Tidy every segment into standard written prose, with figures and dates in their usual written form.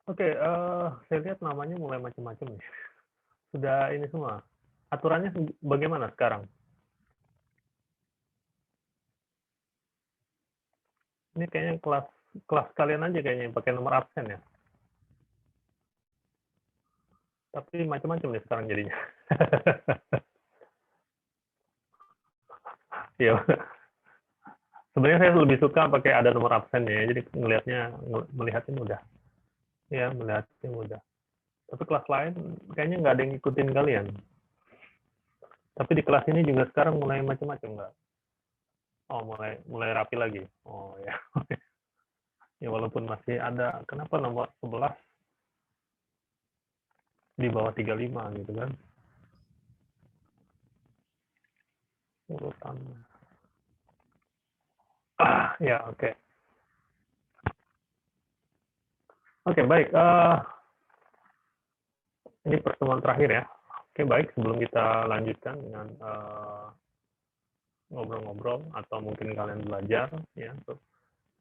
Oke, saya lihat namanya mulai macam-macam nih. Sudah ini semua. Aturannya bagaimana sekarang? Ini kayaknya kelas kelas kalian aja kayaknya yang pakai nomor absen ya. Tapi macam-macam nih sekarang jadinya. Iya. Sebenarnya saya lebih suka pakai ada nomor absen ya. Jadi melihatnya mudah. Ya, melihatnya mudah. Tapi kelas lain kayaknya nggak ada yang ngikutin kalian. Tapi di kelas ini juga sekarang mulai macam-macam nggak? Oh, mulai mulai rapi lagi. Oh ya. Ya walaupun masih ada, kenapa nomor 11 di bawah 35 gitu kan? Urutan. Ya, oke. Oke, baik. Ini pertemuan terakhir ya. Oke, baik. Sebelum kita lanjutkan dengan ngobrol-ngobrol atau mungkin kalian belajar, ya,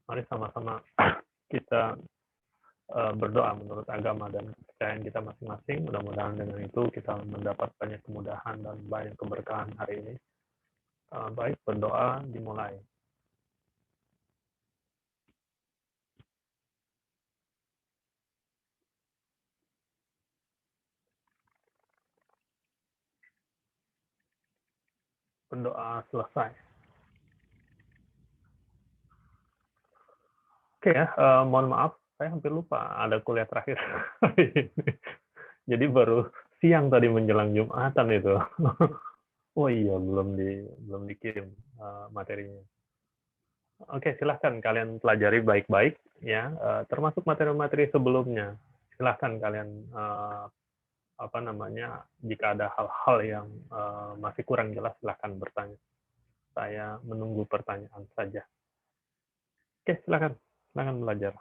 mari sama-sama kita berdoa menurut agama dan kepercayaan kita masing-masing. Mudah-mudahan dengan itu kita mendapat banyak kemudahan dan banyak keberkahan hari ini. Baik, berdoa dimulai. Berdoa selesai. Oke ya, mohon maaf, saya hampir lupa ada kuliah terakhir. Jadi baru siang tadi menjelang Jumatan itu. Oh iya, belum dikirim materinya. Oke, silahkan kalian pelajari baik-baik ya, termasuk materi-materi sebelumnya. Silahkan kalian apa namanya, jika ada hal-hal yang masih kurang jelas, silahkan bertanya. Saya menunggu pertanyaan saja. Oke, silahkan, silahkan belajar.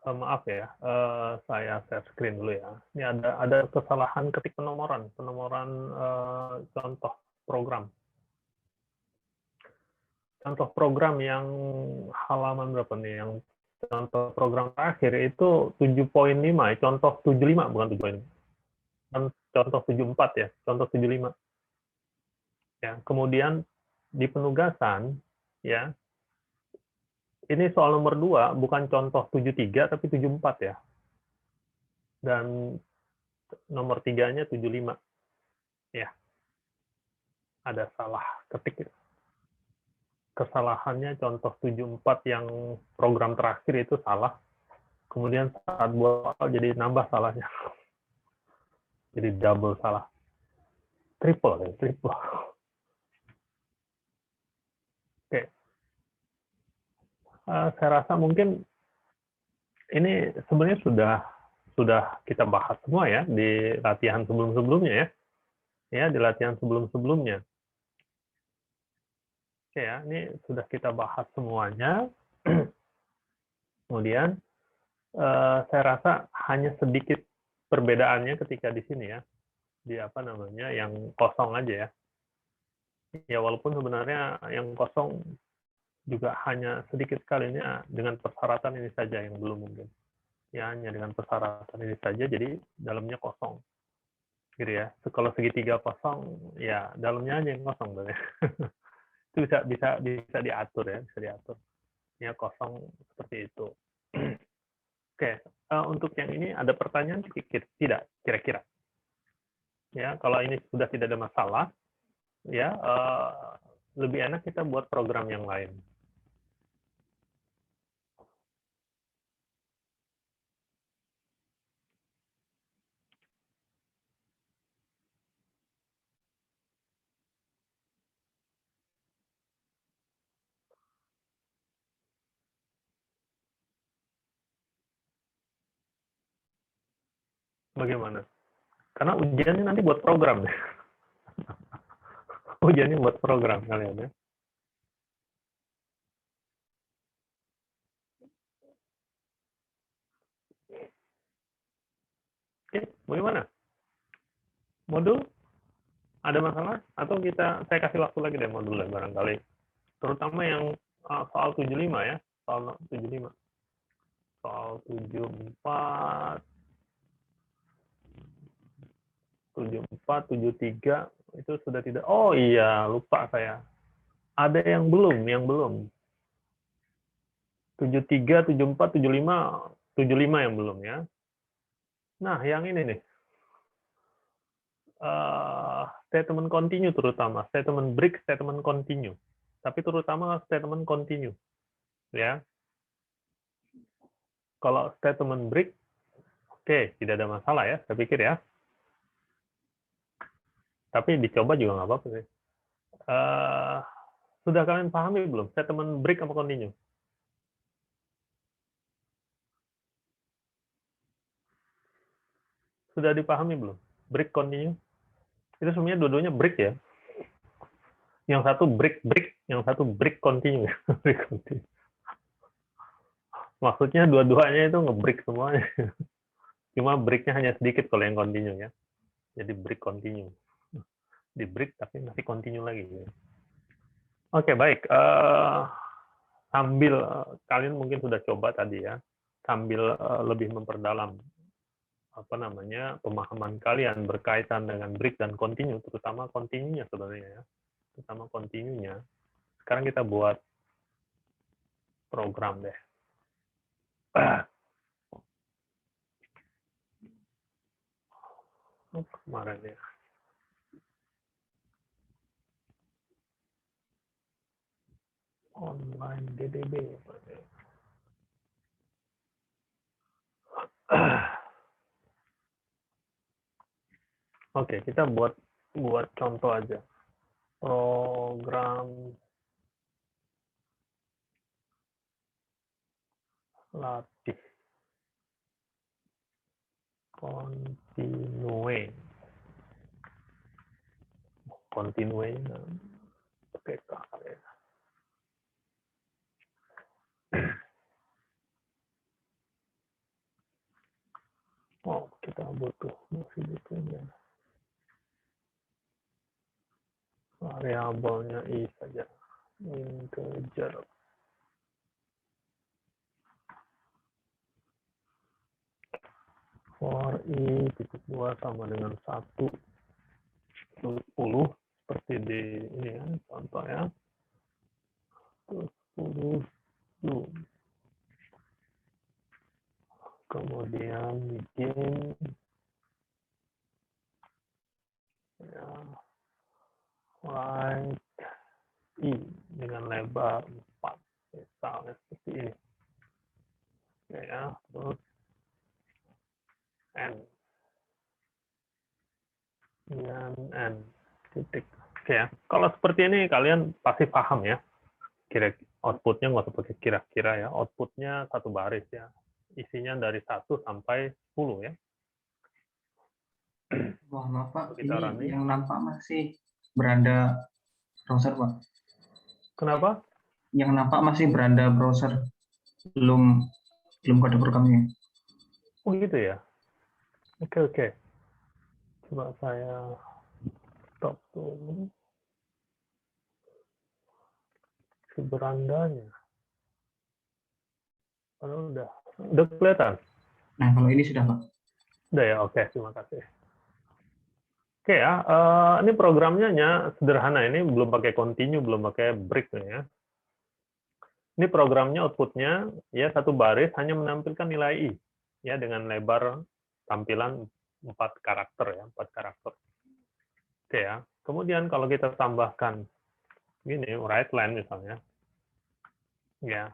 Maaf ya, saya share screen dulu ya. Ini ada kesalahan ketik penomoran contoh program. Contoh program yang halaman berapa nih? Yang contoh program terakhir itu 7.5, contoh 75 bukan 7.5. Contoh 74 ya, contoh 75. Ya, kemudian di penugasan ya, ini soal nomor 2 bukan contoh 73 tapi 74 ya. Dan nomor 3-nya 75. Ya, ada salah ketik. Kesalahannya contoh 74 yang program terakhir itu salah. Kemudian saat buat soal jadi nambah salahnya. Jadi double salah. Triple ya, triple. Oke. Saya rasa mungkin ini sebenarnya sudah kita bahas semua ya di latihan sebelum-sebelumnya ya. Ya, di latihan sebelum-sebelumnya. Oke ya, ini sudah kita bahas semuanya. Kemudian saya rasa hanya sedikit perbedaannya ketika di sini ya, di apa namanya yang kosong aja ya. Ya walaupun sebenarnya yang kosong juga hanya sedikit sekali ini dengan persyaratan ini saja yang belum mungkin. Ya hanya dengan persyaratan ini saja, jadi dalamnya kosong. Gitu ya. Kalau segitiga kosong, ya dalamnya aja yang kosong berarti. Itu bisa diatur ya, bisa diatur. Ya kosong seperti itu. Oke, untuk yang ini ada pertanyaan sedikit, tidak kira-kira. Ya, kalau ini sudah tidak ada masalah, ya lebih enak kita buat program yang lain. Bagaimana? Karena ujiannya nanti buat program. Ujiannya buat program kalian ya. Oke, bagaimana? Modul? Ada masalah? Atau saya kasih waktu lagi deh modulnya barangkali. Terutama yang soal 75 ya. Soal 75. Soal 74, 73 itu sudah tidak. Oh iya, lupa saya. Ada yang belum, 73, 74, 75, 75 yang belum ya. Nah, yang ini nih. Statement continue terutama, statement break, statement continue. Tapi terutama statement continue. Ya. Kalau statement break, oke, tidak ada masalah ya, saya pikir ya. Tapi dicoba juga nggak apa-apa sih. Sudah kalian pahami belum? Statement break apa continue? Sudah dipahami belum? Break, continue? Itu sebenarnya dua-duanya break ya. Yang satu break, yang satu break continue. Break continue. Maksudnya dua-duanya itu nge-break semuanya. Cuma breaknya hanya sedikit kalau yang continue ya. Jadi break continue. Di break tapi masih continue lagi. Oke, baik. Sambil kalian mungkin sudah coba tadi ya, sambil lebih memperdalam apa namanya pemahaman kalian berkaitan dengan break dan continue, terutama continue-nya sebenarnya ya, terutama continue-nya. Sekarang kita buat program deh. Kemarin ya. Online DDB. Oke, kita buat contoh aja. Program latih continue. Continue pakai K ya. kita masih butuhnya variabelnya i saja, integer. For i titik 2 sama dengan 1 10 seperti di ini ya, contoh ya. 10 zoom. Kemudian bikin ya, right i dengan lebar 4 misalnya seperti ini. Oke ya, terus n dengan n titik. Oke ya, kalau seperti ini kalian pasti paham ya. Kira outputnya nggak usah pakai kira-kira ya, outputnya satu baris ya, isinya dari 1 sampai 10 ya. Wah, maaf Pak, Kita ini running. yang nampak masih beranda browser Pak. Kenapa? Yang nampak masih beranda browser, belum kode programnya. Oh gitu ya. Oke. Coba saya stop dulu si berandanya. Kalau udah kelihatan. Nah, kalau ini sudah Pak. Udah ya, oke, terima kasih. Oke ya, ini programnya sederhana, ini belum pakai continue, belum pakai break ya. Ini programnya outputnya ya satu baris hanya menampilkan nilai i ya dengan lebar tampilan 4 karakter ya, 4 karakter. Oke ya. Kemudian kalau kita tambahkan gini right line misalnya. Ya.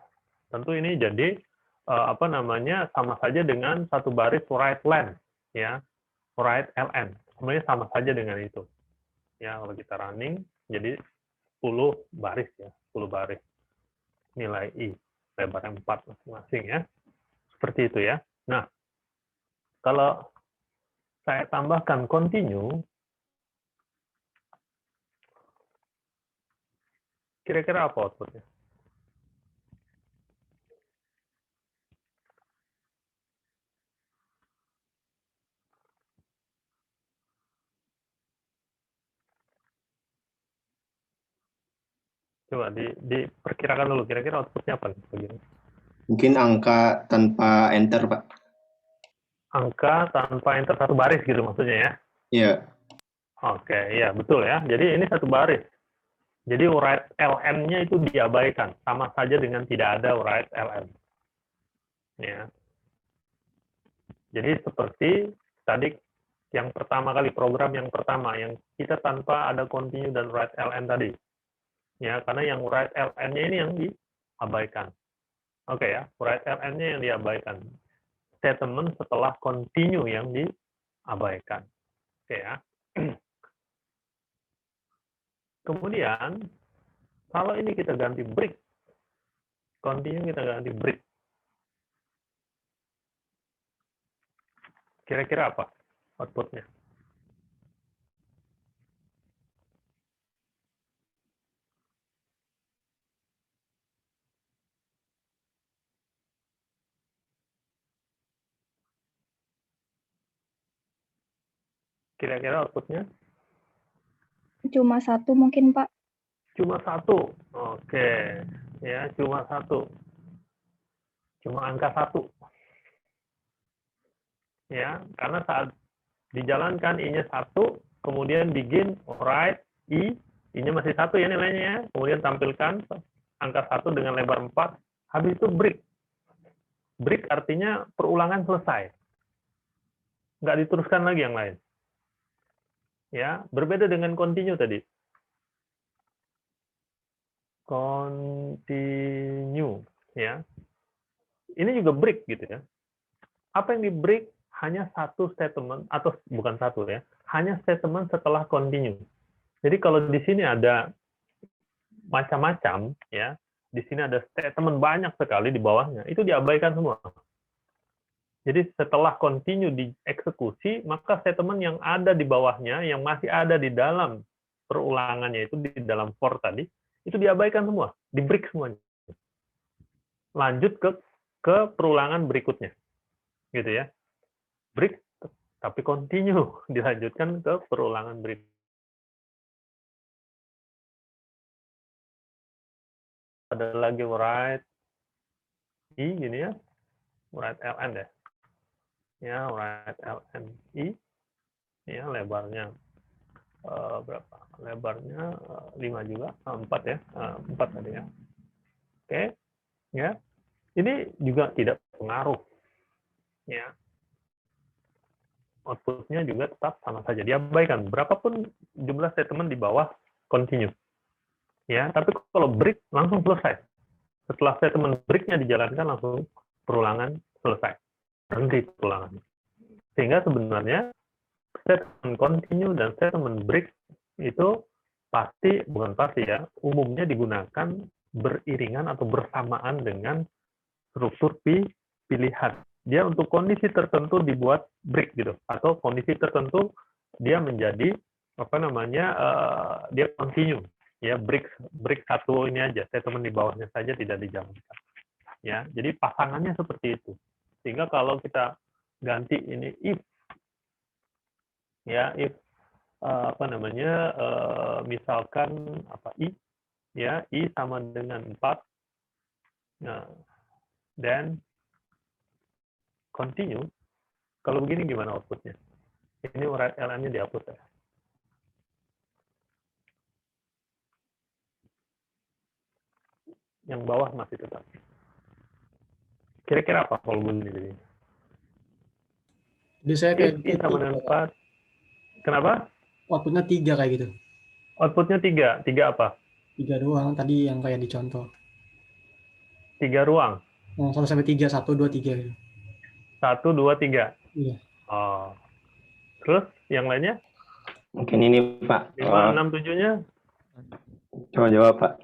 Tentu ini jadi apa namanya sama saja dengan satu baris right line ya. Right ln. Sebenarnya sama saja dengan itu. Ya, kalau kita running jadi 10 baris ya, 10 baris. Nilai i lebarnya 4 masing-masing ya. Seperti itu ya. Nah, kalau saya tambahkan continue, kira-kira apa outputnya? Coba diperkirakan dulu, kira-kira outputnya apa? Begini. Mungkin angka tanpa enter, Pak. Angka tanpa enter satu baris gitu maksudnya ya? Iya. Oke, iya betul ya. Jadi ini satu baris. Jadi right ln-nya itu diabaikan, sama saja dengan tidak ada right ln. Ya. Jadi seperti tadi yang pertama kali, program yang pertama, yang kita tanpa ada continue dan right ln tadi. Ya, karena yang right ln-nya ini yang diabaikan. Oke ya, right ln-nya yang diabaikan. Statement setelah continue yang diabaikan. Oke ya. Kemudian, kalau ini kita ganti break, continue kita ganti break. Kira-kira apa outputnya? Kira-kira outputnya? Cuma 1 mungkin, Pak. Cuma 1. Oke. Ya, cuma 1. Cuma angka 1. Ya, karena saat dijalankan i-nya 1, kemudian begin write i-nya masih 1 ya nilainya ya. Kemudian tampilkan angka 1 dengan lebar 4. Habis itu break. Break artinya perulangan selesai. Nggak diteruskan lagi yang lain. Ya, berbeda dengan continue tadi. Continue, ya. Ini juga break gitu ya. Apa yang di break? Hanya satu statement atau bukan satu ya, hanya statement setelah continue. Jadi kalau di sini ada macam-macam ya, di sini ada statement banyak sekali di bawahnya, itu diabaikan semua. Jadi setelah continue dieksekusi, maka statement yang ada di bawahnya, yang masih ada di dalam perulangannya itu, di dalam for tadi, itu diabaikan semua, di break semuanya. Lanjut ke perulangan berikutnya. Gitu ya. Break, tapi continue, dilanjutkan ke perulangan berikutnya. Ada lagi write I gini ya, write ln deh. Ya, write ln I, ya lebarnya berapa? Lebarnya 5 juga, 4 ya, 4 tadi ya. Oke, ya. Ini juga tidak pengaruh, ya. Outputnya juga tetap sama saja, diabaikan. Berapapun jumlah statement di bawah continue. Ya, tapi kalau break langsung selesai. Setelah statement break-nya dijalankan langsung perulangan selesai. Berhenti perulangan. Sehingga sebenarnya statement continue dan statement break itu pasti, bukan pasti ya, umumnya digunakan beriringan atau bersamaan dengan struktur pilihan. Dia untuk kondisi tertentu dibuat break gitu, atau kondisi tertentu dia menjadi apa namanya dia continue ya, break satu ini aja, statement di bawahnya saja tidak dijalankan ya. Jadi pasangannya seperti itu, sehingga kalau kita ganti ini if ya, if apa namanya misalkan apa I ya, I sama dengan 4, nah dan continue. Kalau begini gimana outputnya? Ini write ln-nya dihapus ya. Yang bawah masih tetap. Kira-kira apa kalau begini? Jadi saya kayak I sama dengan 4. Kenapa? outputnya 3 kayak gitu. Outputnya 3. 3 apa? 3 doang tadi yang kayak dicontoh. 3 ruang. 1 sampai 3, 1, 2, 3 gitu. 1, 2, 3. Iya. Oh. Terus yang lainnya? Mungkin ini Pak. 5, 6, 7-nya? Coba jawab Pak.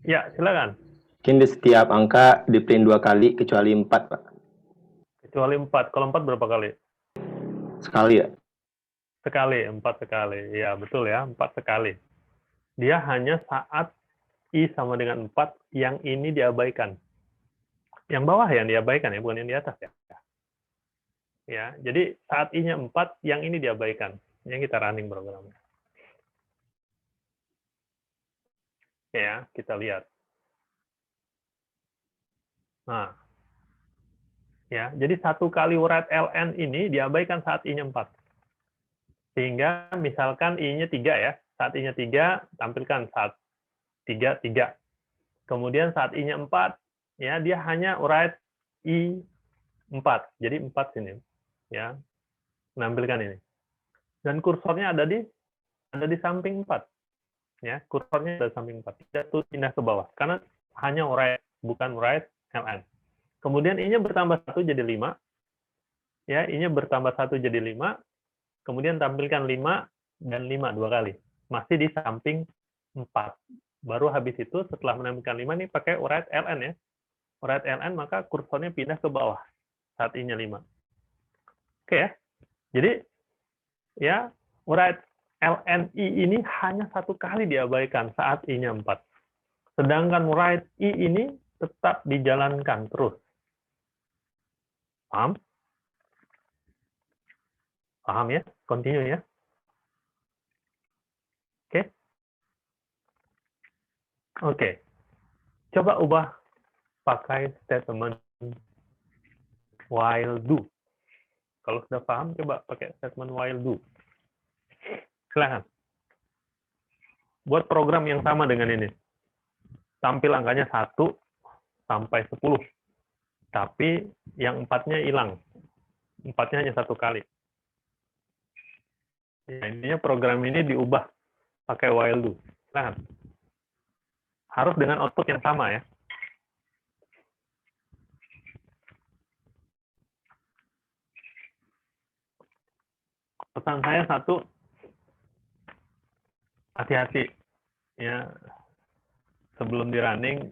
Ya, silakan. Mungkin di setiap angka di print 2 kali kecuali 4 Pak. Kecuali 4. Kalau 4 berapa kali? Sekali ya? Sekali, 4 sekali. Ya, betul ya, 4 sekali. Dia hanya saat I sama dengan 4, yang ini diabaikan. Yang bawah yang diabaikan ya, bukan yang di atas ya. Ya, jadi saat I-nya 4, yang ini diabaikan. Yang kita running programnya. Ya, kita lihat. Nah, ya, jadi 1 kali write ln ini diabaikan saat I-nya 4. Sehingga misalkan I-nya 3 ya, saat I-nya 3, tampilkan saat 3, 3. Kemudian saat I-nya 4, ya, dia hanya write I 4. Jadi 4 sini. Ya, menampilkan ini. Dan kursornya ada di samping 4. Ya, kursornya ada di samping 4. Tidak tuh pindah ke bawah karena hanya write, bukan write ln. Kemudian I-nya bertambah 1 jadi 5. Ya, I-nya bertambah 1 jadi 5. Kemudian tampilkan 5 dan 5 2 kali. Masih di samping 4. Baru habis itu setelah menampilkan 5 nih pakai write ln ya. Write ln maka kursornya pindah ke bawah saat I-nya 5. Oke ya. Jadi ya, write lni ini hanya 1 kali diabaikan saat I-nya 4. Sedangkan write I ini tetap dijalankan terus. Paham? Paham ya? Continue ya. Oke. Oke. Coba ubah pakai statement while do. Kalau sudah paham, coba pakai statement while do. Silahkan. Buat program yang sama dengan ini. Tampil angkanya 1 sampai 10. Tapi yang 4-nya hilang. 4-nya hanya 1 kali. Ya, intinya program ini diubah pakai while do. Silahkan. Harus dengan output yang sama ya. Pesan saya satu, hati-hati ya, sebelum di running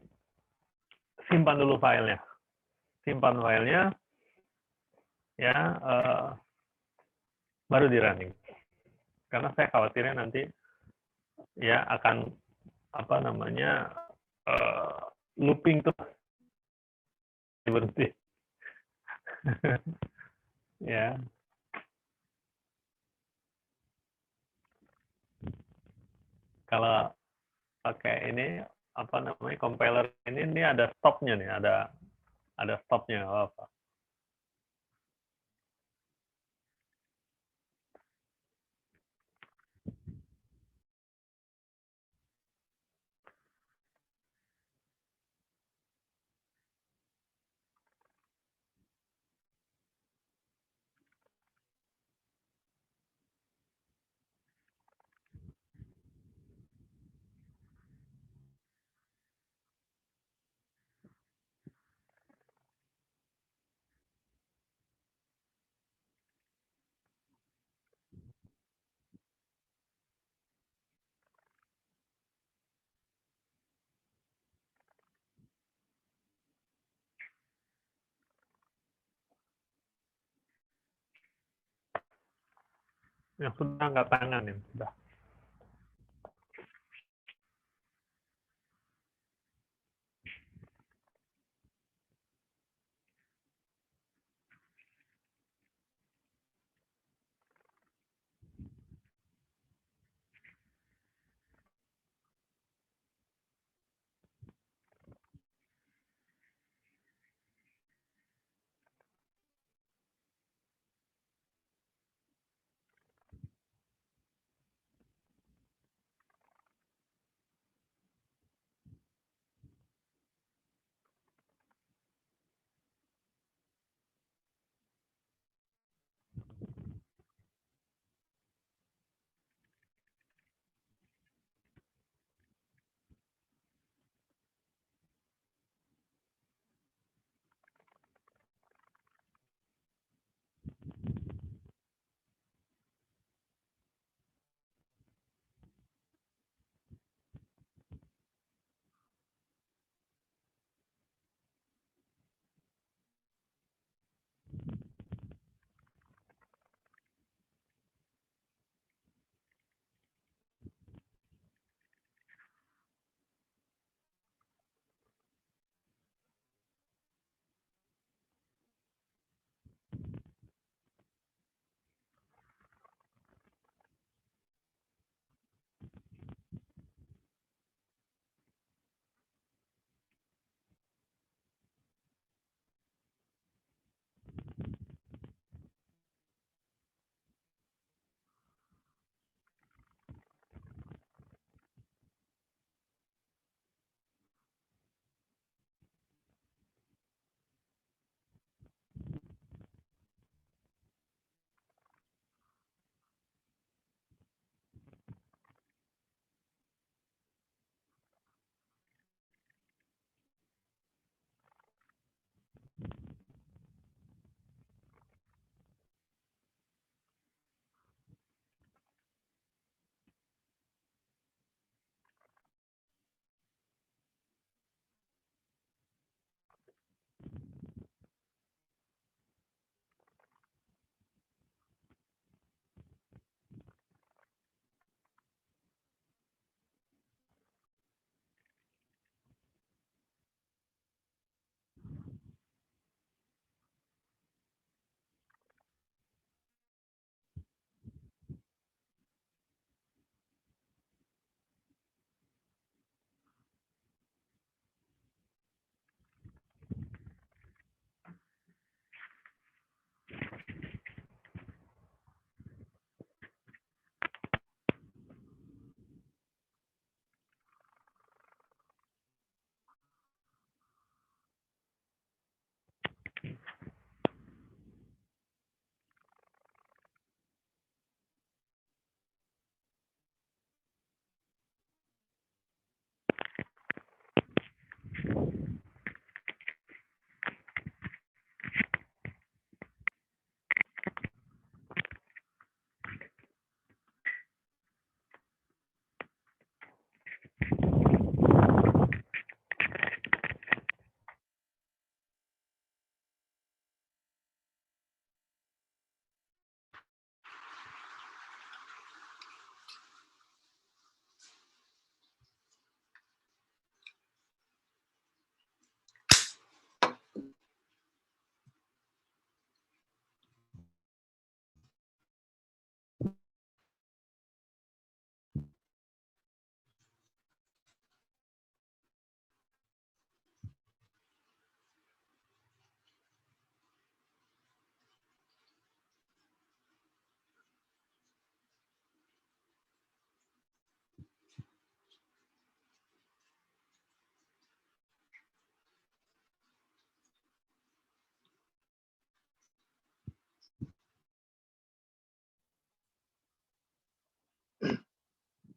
simpan dulu filenya, ya, baru di running, karena saya khawatirnya nanti ya akan apa namanya looping terus berhenti. Ya. Kalau pakai ini apa namanya compiler ini ada stopnya nih, ada stopnya apa? Yang sudah angkat tangan yang sudah.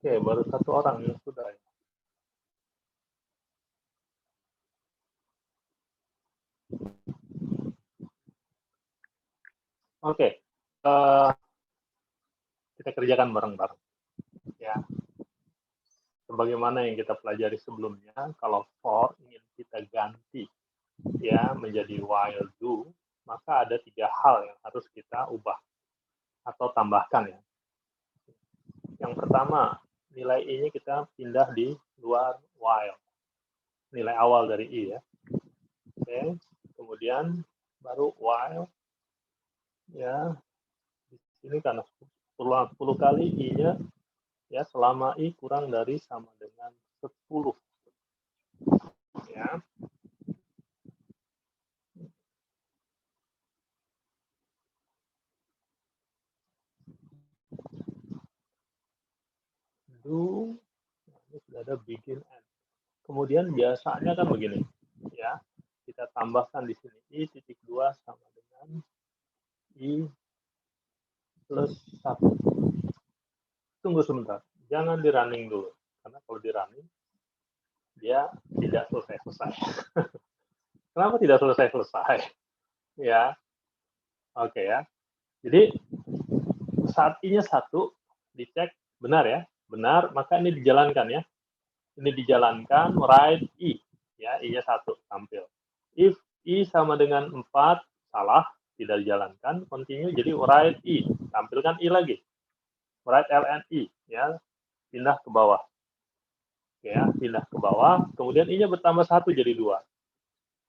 Oke, baru satu orang yang sudah. Oke, kita kerjakan bareng-bareng. Ya, sebagaimana yang kita pelajari sebelumnya, kalau for ingin kita ganti ya menjadi while do, maka ada 3 hal yang harus kita ubah atau tambahkan ya. Yang pertama, nilai i-nya kita pindah di luar while. Nilai awal dari i ya. Oke, kemudian baru while ya. Di sini karena 10 kali i-nya ya selama i kurang dari sama dengan 10 ya. Do, ini sudah ada begin end. Kemudian biasanya kan begini ya, kita tambahkan di sini i titik 2 sama dengan i plus 1. Tunggu sebentar, jangan di running dulu, karena kalau di running dia tidak selesai-selesai. Kenapa tidak selesai-selesai? Ya, oke ya. Jadi saat i-nya 1 dicek benar ya, benar, maka ini dijalankan ya. Ini dijalankan write i ya, i-nya 1 tampil. If i sama dengan 4 salah, tidak dijalankan, continue jadi write i, tampilkan i lagi. Write ln i ya, pindah ke bawah. Ya, pindah ke bawah, kemudian i-nya bertambah 1 jadi 2.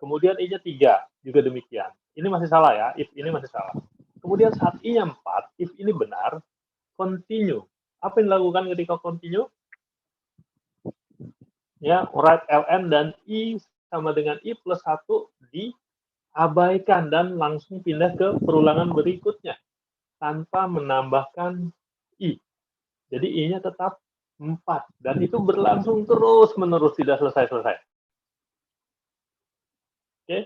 Kemudian i-nya 3, juga demikian. Ini masih salah ya, if ini masih salah. Kemudian saat i-nya 4, if ini benar, continue. Apa yang dilakukan ketika continue? Ya, write ln dan i sama dengan i plus 1 diabaikan dan langsung pindah ke perulangan berikutnya tanpa menambahkan i. Jadi i-nya tetap 4 dan itu berlangsung terus-menerus tidak selesai-selesai. Oke?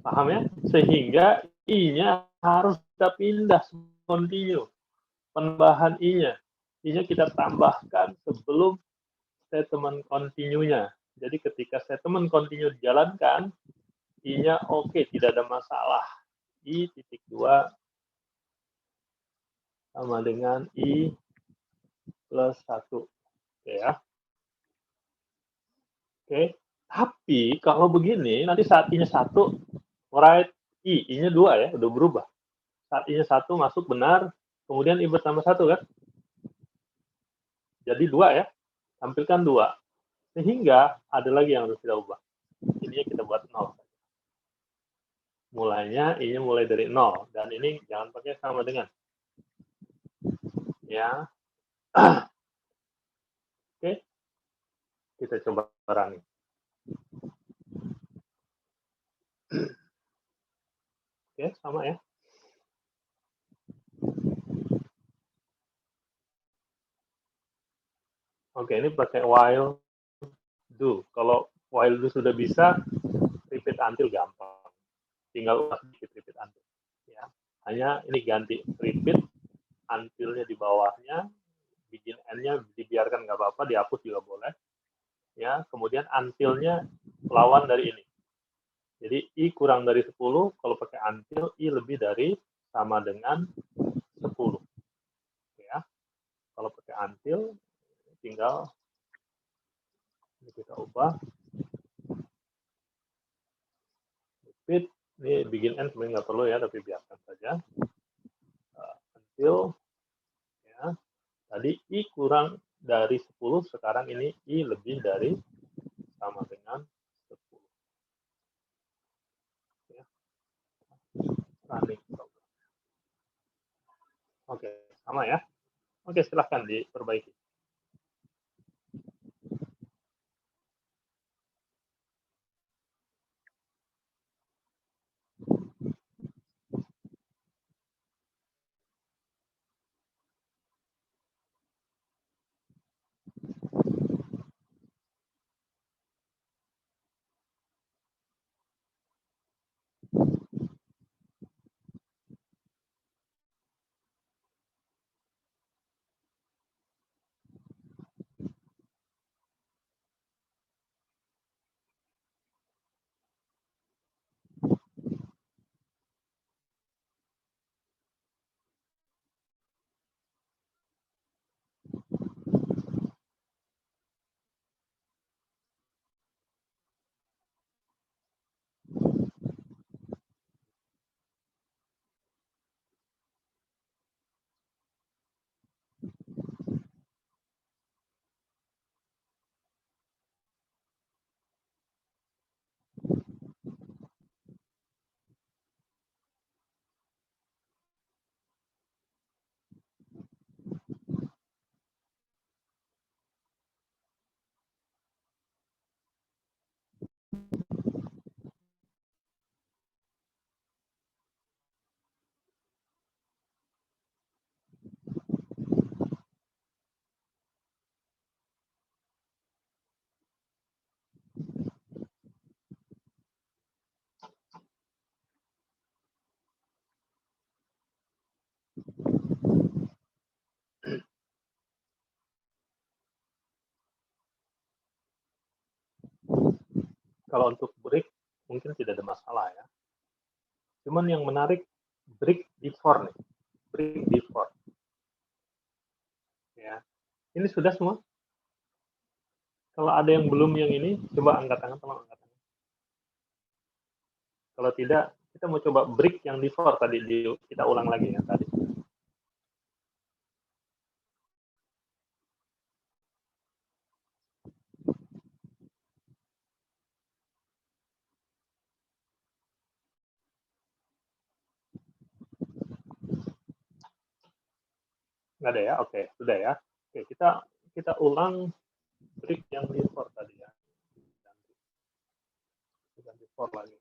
Paham ya? Sehingga i-nya harus kita pindah continue. Penambahan i-nya. I-nya kita tambahkan sebelum statement continue-nya. Jadi ketika statement continue dijalankan, i-nya oke, tidak ada masalah. I titik 2 sama dengan i plus 1. Oke ya. Oke. Tapi kalau begini, nanti saat i-nya 1, write i, i-nya 2 ya, udah berubah. Saat i-nya 1 masuk benar, kemudian i bertambah 1 kan? Jadi 2 ya, tampilkan 2. Sehingga ada lagi yang harus kita ubah. Ini kita buat 0. Mulainya i-nya mulai dari 0 dan ini jangan pakai sama dengan. Ya. Oke. Kita coba running. Oke, sama ya. Oke, ini pakai while do. Kalau while do sudah bisa, repeat until gampang. Tinggal ubah sedikit repeat until. Ya. Hanya ini ganti repeat until-nya di bawahnya, begin end-nya dibiarkan nggak apa-apa, dihapus juga boleh. Ya, kemudian until-nya lawan dari ini. Jadi i kurang dari 10, kalau pakai until i lebih dari sama dengan 10. Ya. Kalau pakai until tinggal ini kita ubah. Repeat, ini begin end sebenarnya nggak perlu ya, tapi biarkan saja. Until ya. Tadi i kurang dari 10, sekarang ini i lebih dari sama dengan 10. Ya. Running. Oke, sama ya. Oke, silahkan diperbaiki. Kalau untuk break mungkin tidak ada masalah ya. Cuman yang menarik break before nih. Break before. Ya. Ini sudah semua? Kalau ada yang belum yang ini, coba angkat tangan, tolong angkat tangan. Kalau tidak, kita mau coba break yang before tadi, kita ulang lagi yang tadi. Nggak ada ya? Oke, sudah ya. Oke, kita ulang break yang before tadi ya. Ganti for lagi.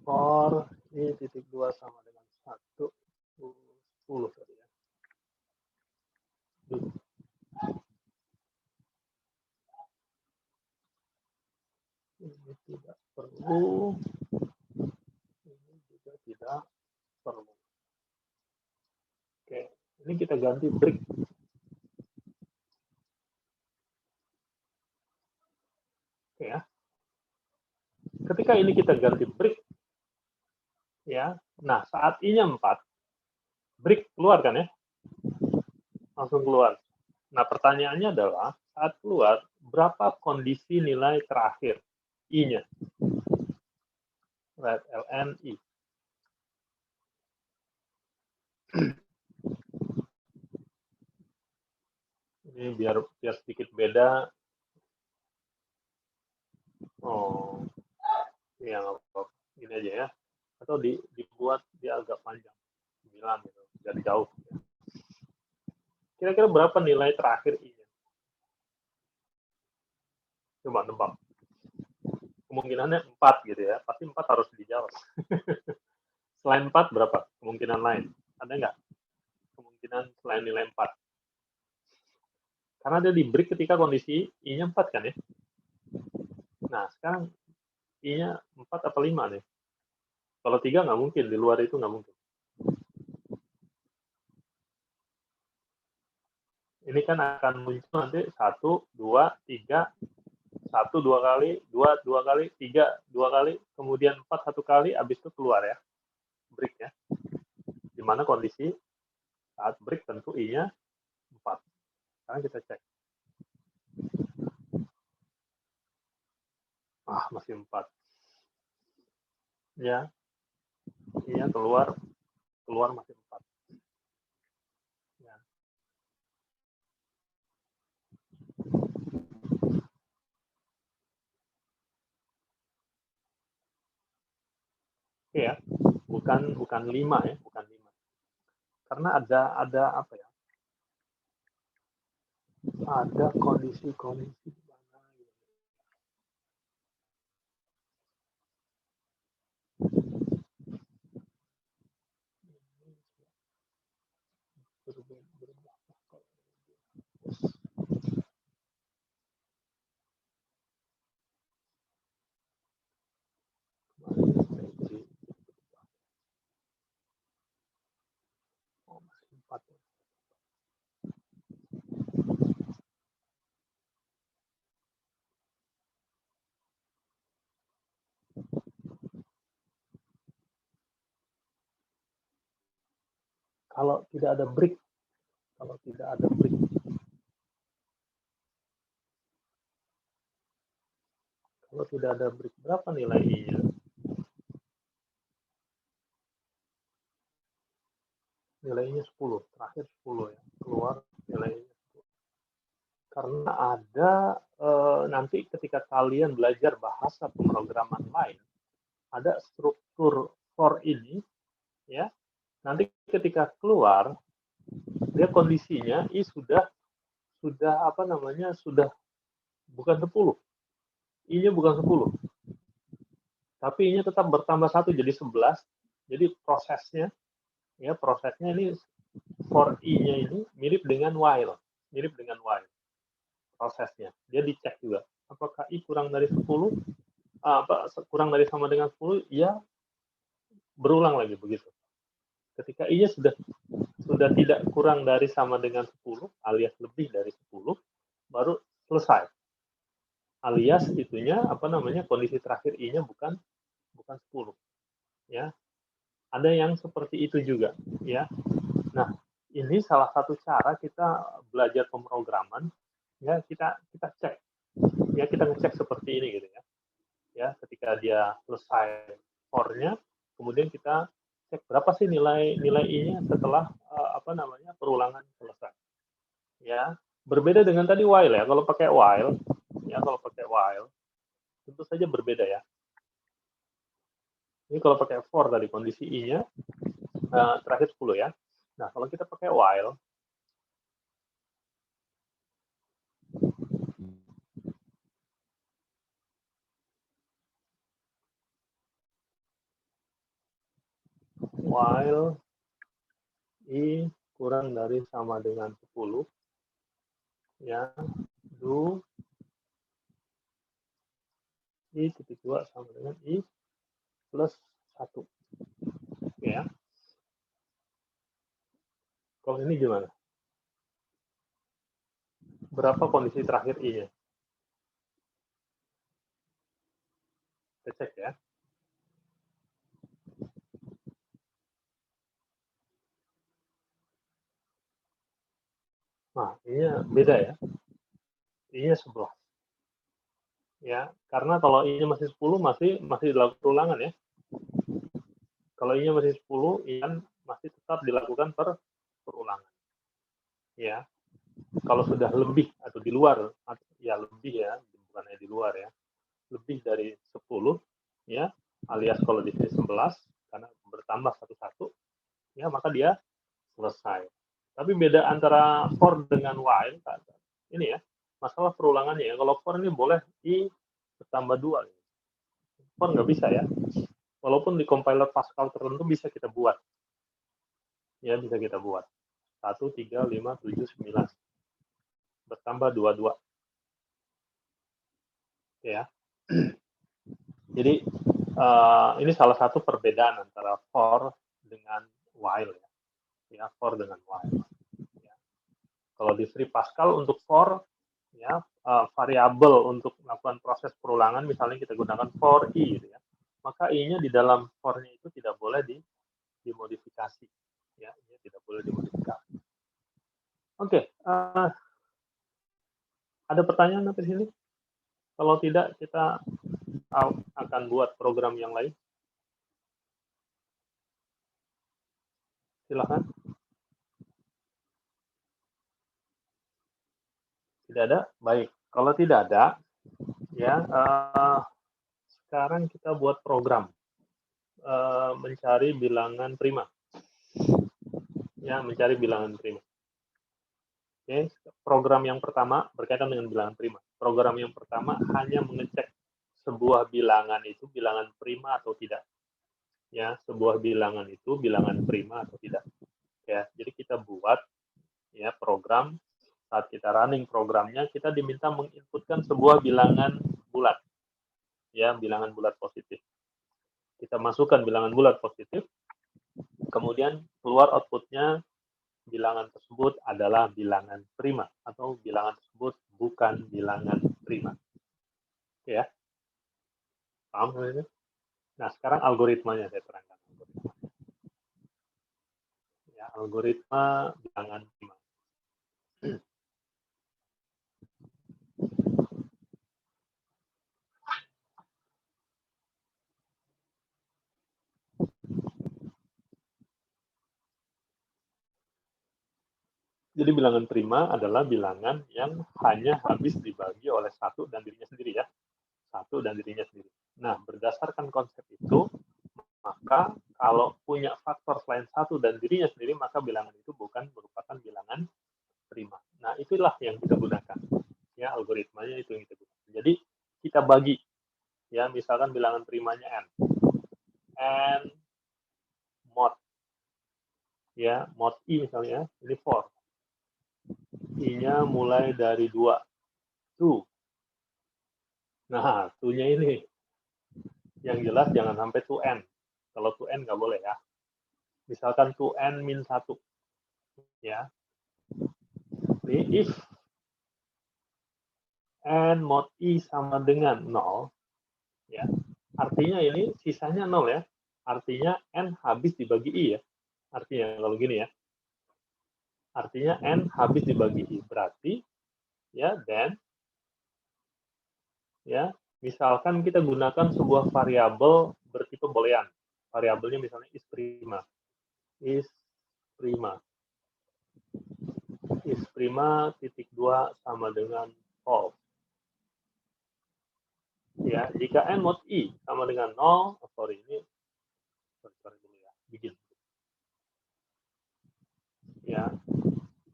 For ini titik 2 sama dengan 1, 10 tadi ya. Ini tidak perlu. Ini juga tidak perlu. Oke, ini kita ganti break. Oke ya. Ketika ini kita ganti break, ya. Nah, saat I-nya 4, break keluar kan ya? Langsung keluar. Nah, pertanyaannya adalah, saat keluar, berapa kondisi nilai terakhir I-nya? Right, ln I. Ini biar sedikit beda. Oh, ya nggak apa-apa. Gini aja ya. Atau dibuat dia agak panjang. 9 gitu, jadi jauh. Kira-kira berapa nilai terakhir I-nya? Coba nebak. Kemungkinannya 4 gitu ya. Pasti 4 harus dijawab. Selain 4 berapa kemungkinan lain? Ada nggak kemungkinan selain nilai 4? Karena dia di break ketika kondisi I-nya 4 kan ya. Nah, sekarang I-nya 4 atau 5 nih? Kalau 3 nggak mungkin, di luar itu nggak mungkin. Ini kan akan muncul nanti 1, 2, 3, 1 2 kali, 2 2 kali, 3 2 kali, kemudian 4 1 kali, habis itu keluar ya, break ya. Dimana kondisi saat break tentu I-nya 4. Sekarang kita cek. Masih 4. Ya, I-nya keluar masih 4. Ya. Oke ya, bukan 5 ya, bukan 5. Karena ada apa ya? Ada kondisi-kondisi di mana gitu. Masih 4 ya. Kalau tidak ada break, berapa nilai I-nya? Nilainya 10, terakhir 10 ya, keluar nilainya 10. Karena ada nanti ketika kalian belajar bahasa pemrograman lain, ada struktur for ini, ya. Nanti ketika keluar, dia kondisinya I sudah apa namanya, sudah bukan 10. I-nya bukan 10. Tapi I-nya tetap bertambah 1 jadi 11. Jadi prosesnya ini for I-nya ini mirip dengan while. Prosesnya. Dia dicek juga. Apakah I kurang dari 10? Kurang dari sama dengan 10? Ya, berulang lagi begitu. Ketika I-nya sudah tidak kurang dari sama dengan 10, alias lebih dari 10, baru selesai. alias itunya apa namanya, kondisi terakhir i-nya bukan 10 ya. Ada yang seperti itu juga ya. Nah, ini salah satu cara kita belajar pemrograman ya, kita cek ya, kita ngecek seperti ini gitu ya. Ya, ketika dia selesai for-nya, kemudian kita cek berapa sih nilai i-nya setelah apa namanya, perulangan selesai. Ya, berbeda dengan tadi while ya. Kalau pakai while tentu saja berbeda ya. Ini kalau pakai for tadi kondisi i-nya terakhir 10 ya. Nah, kalau kita pakai while, i kurang dari sama dengan 10 ya, do i titik 2 sama dengan i plus 1 ya. Kalau ini gimana? Berapa kondisi terakhir i-nya? Kita cek ya. Nah, i-nya beda ya. I-nya 11. Ya, karena kalau i-nya masih 10 masih dilakukan perulangan ya. Kalau i-nya masih 10, i kan masih tetap dilakukan perulangan. Ya. Kalau sudah lebih atau di luar, ya lebih ya, bukannya di luar ya. Lebih dari 10 ya, alias kalau di sini 11 karena bertambah satu-satu, ya maka dia selesai. Tapi beda antara for dengan while, ini ya, masalah perulangannya ya. Kalau for ini boleh i bertambah 2. For nggak bisa ya. Walaupun di compiler Pascal tertentu bisa kita buat. Ya, bisa kita buat. 1, 3, 5, 7, 9. Bertambah 22. Ya. Jadi, ini salah satu perbedaan antara for dengan while ya. Ya, for dengan while. Ya. Kalau di Free Pascal untuk for ya, variabel untuk melakukan proses perulangan misalnya kita gunakan for i gitu ya. Maka i-nya di dalam for-nya itu tidak boleh dimodifikasi. Ya, ini tidak boleh dimodifikasi. Oke, ada pertanyaan sampai sini? Kalau tidak, kita akan buat program yang lain. Silakan. Tidak ada? Baik. Kalau tidak ada, ya sekarang kita buat program mencari bilangan prima. Ya, mencari bilangan prima. Oke, program yang pertama berkaitan dengan bilangan prima. Program yang pertama hanya mengecek sebuah bilangan itu bilangan prima atau tidak. Ya, sebuah bilangan itu bilangan prima atau tidak. Ya, jadi kita buat ya program, saat kita running programnya kita diminta menginputkan sebuah bilangan bulat. Ya, bilangan bulat positif. Kita masukkan bilangan bulat positif, kemudian keluar outputnya bilangan tersebut adalah bilangan prima atau bilangan tersebut bukan bilangan prima. Ya, paham ini? Nah, sekarang algoritmanya saya terangkan. Ya, algoritma bilangan prima. Jadi bilangan prima adalah bilangan yang hanya habis dibagi oleh satu dan dirinya sendiri ya. Satu dan dirinya sendiri. Nah, berdasarkan konsep itu, maka kalau punya faktor selain satu dan dirinya sendiri, maka bilangan itu bukan merupakan bilangan prima. Nah, itulah yang kita gunakan. Ya, algoritmanya itu yang kita gunakan. Jadi, kita bagi. Ya, misalkan bilangan primanya n. N mod. Ya, mod i misalnya, ini 4. I-nya mulai dari 2. 2. Nah, 2-nya ini. Yang jelas jangan sampai 2n. Kalau 2n nggak boleh ya. Misalkan 2n min 1. Ya. Ini if n mod i sama dengan 0, ya, artinya ini sisanya 0 ya. Artinya n habis dibagi i ya. Artinya kalau gini ya. Artinya n habis dibagi i. Berarti ya then ya, misalkan kita gunakan sebuah variabel bertipe boolean. Variabelnya misalnya is prima. Is prima. Is prima titik 2 sama dengan false. Ya, jika n mod i sama dengan 0, sorry dulu ya, begin. Ya,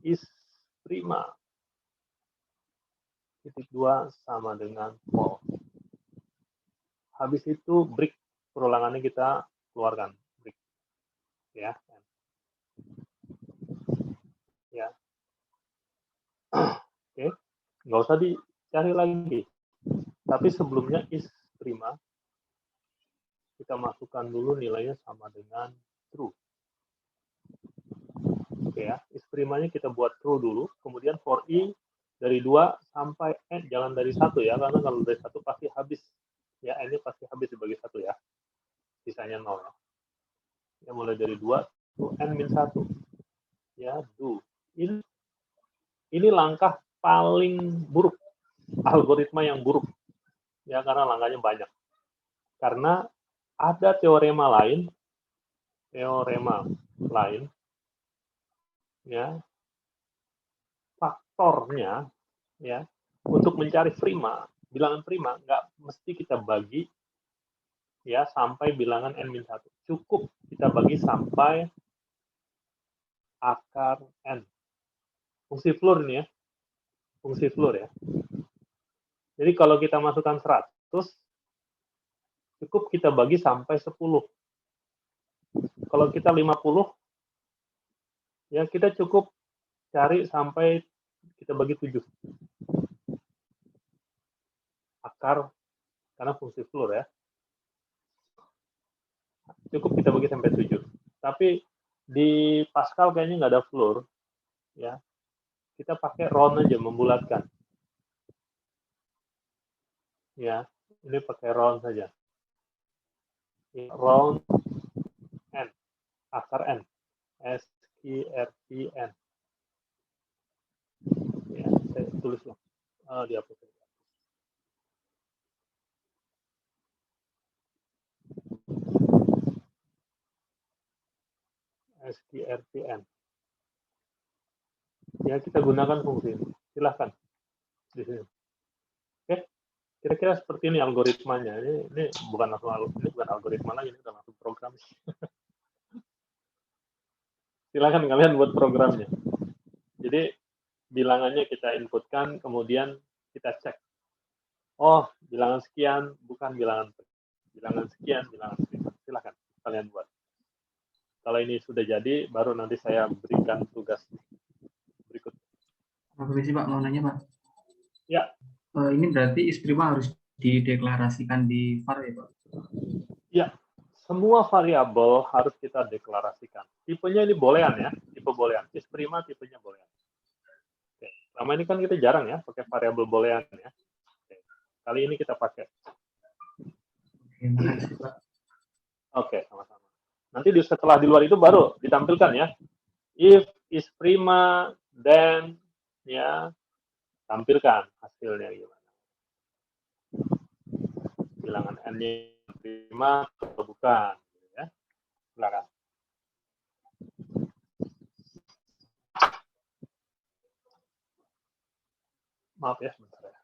is prima titik 2 sama dengan false. Habis itu break, perulangannya kita keluarkan, break. Ya. Ya. Oke, nggak usah dicari lagi. Tapi sebelumnya is prima, kita masukkan dulu nilainya sama dengan true. Oke ya, is primanya kita buat true dulu, kemudian for i dari 2 sampai n, jangan dari 1 ya, karena kalau dari 1 pasti habis. Ya, n-nya pasti habis dibagi 1 ya. Sisanya 0 ya. Ya, mulai dari 2 to n min 1. Ya, do. Ini langkah paling buruk, algoritma yang buruk. Ya, karena langkahnya banyak. Karena ada teorema lain, ya, faktornya, ya, untuk mencari prima, bilangan prima, nggak mesti kita bagi, ya, sampai bilangan n-1. Cukup kita bagi sampai akar n. Fungsi floor ini ya, fungsi floor ya. Jadi kalau kita masukkan 100, cukup kita bagi sampai 10. Kalau kita 50, ya kita cukup cari sampai kita bagi 7. Akar, karena fungsi floor ya. Cukup kita bagi sampai 7. Tapi di Pascal kayaknya nggak ada floor. Ya. Kita pakai round aja, membulatkan. Ya, ini pakai round saja. Ya, round n, akar n. SQRTN. Ya, saya tulis lah. Dihapus. SQRTN. Ya, kita gunakan fungsi ini. Silahkan. Di sini. Oke. Kira-kira seperti ini algoritmanya. Ini bukan langsung algoritma lagi, ini udah langsung program. Silahkan kalian buat programnya. Jadi bilangannya kita inputkan, kemudian kita cek. Oh, bilangan sekian, bukan bilangan sekian, bilangan sekian. Silahkan kalian buat. Kalau ini sudah jadi, baru nanti saya berikan tugas berikut. Pak Komisi, Pak, mau nanya, Pak. Ya. Ini berarti is prima harus dideklarasikan di var ya, Pak? Ya, semua variabel harus kita deklarasikan. Tipenya ini boolean ya, tipe boolean. Is prima tipenya boolean. Oke. Selama ini kan kita jarang ya pakai variabel boolean ya. Oke. Kali ini kita pakai. Oke, makasih, Pak. Oke, sama-sama. Nanti setelah di luar itu baru ditampilkan ya. If is prima, then ya tampilkan hasilnya gimana. Bilangan n-nya prima atau bukan, ya. Silakan. Maaf ya sebentar ya.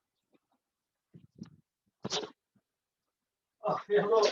Oh, ya lo.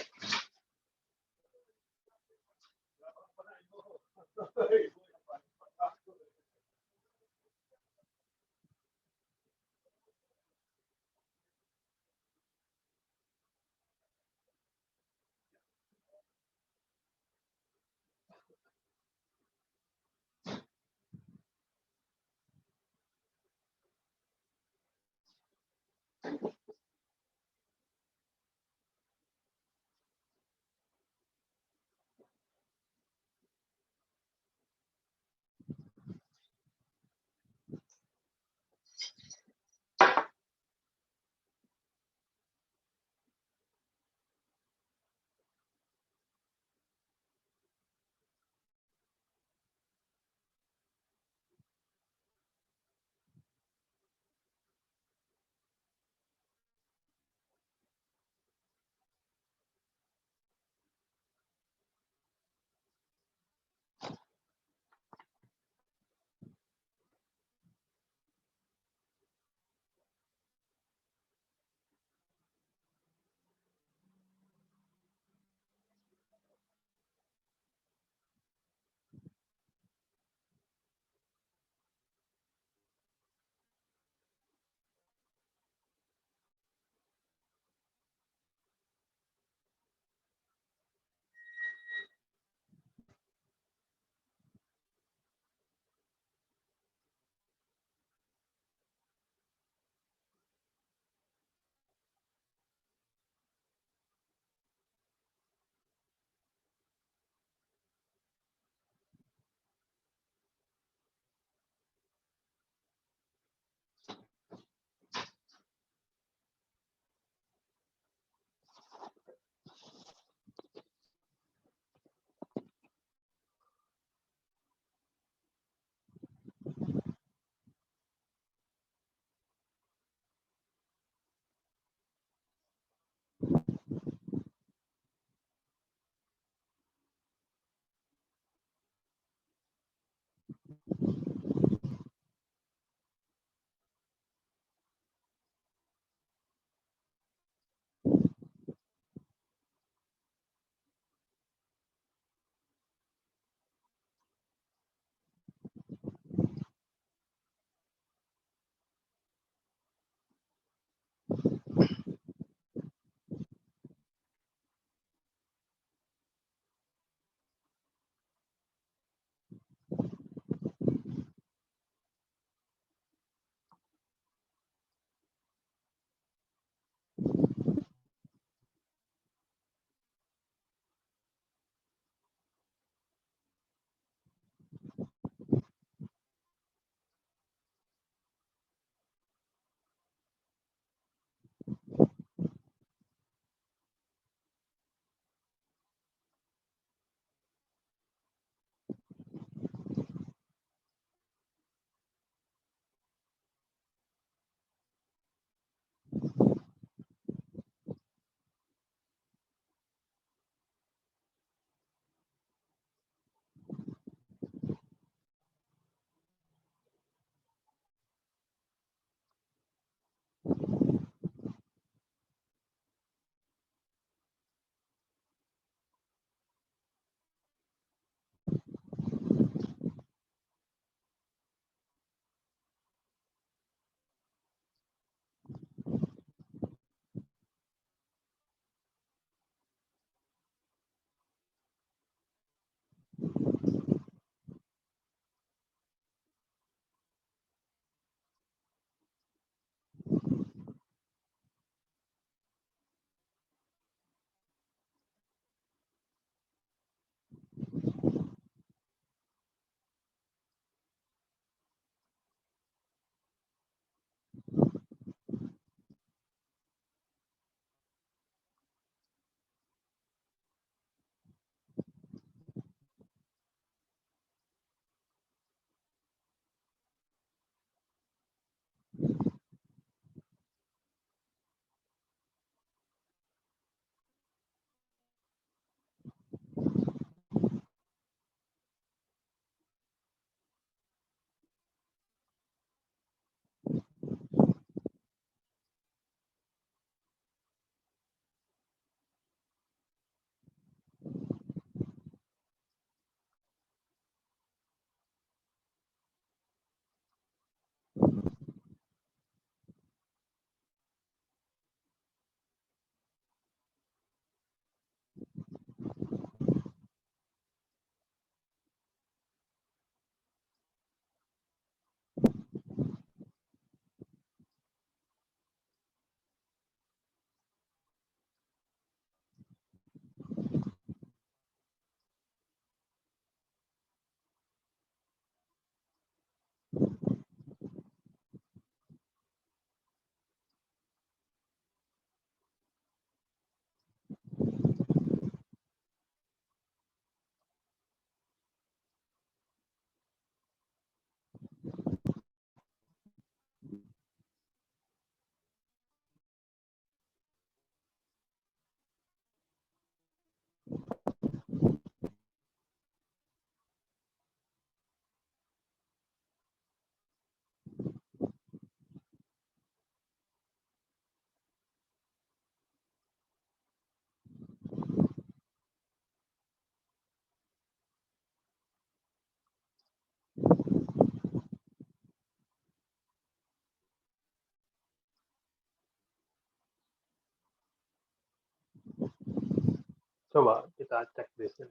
Coba kita cek di sini.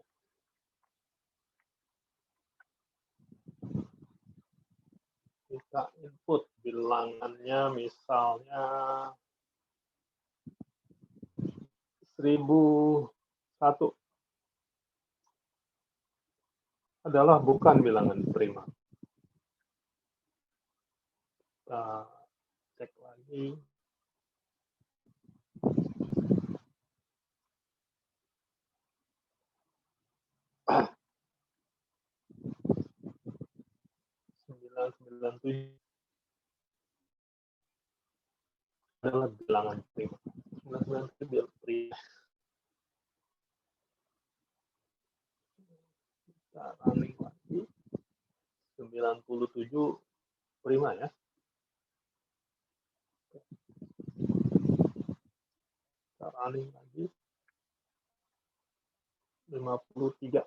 Kita input bilangannya misalnya 1001 adalah bukan bilangan prima. Kita cek lagi. Sembilan tujuh adalah bilangan prima. 997 bilangan prima. Kita running lagi. 97 prima ya. Kita running lagi. 53.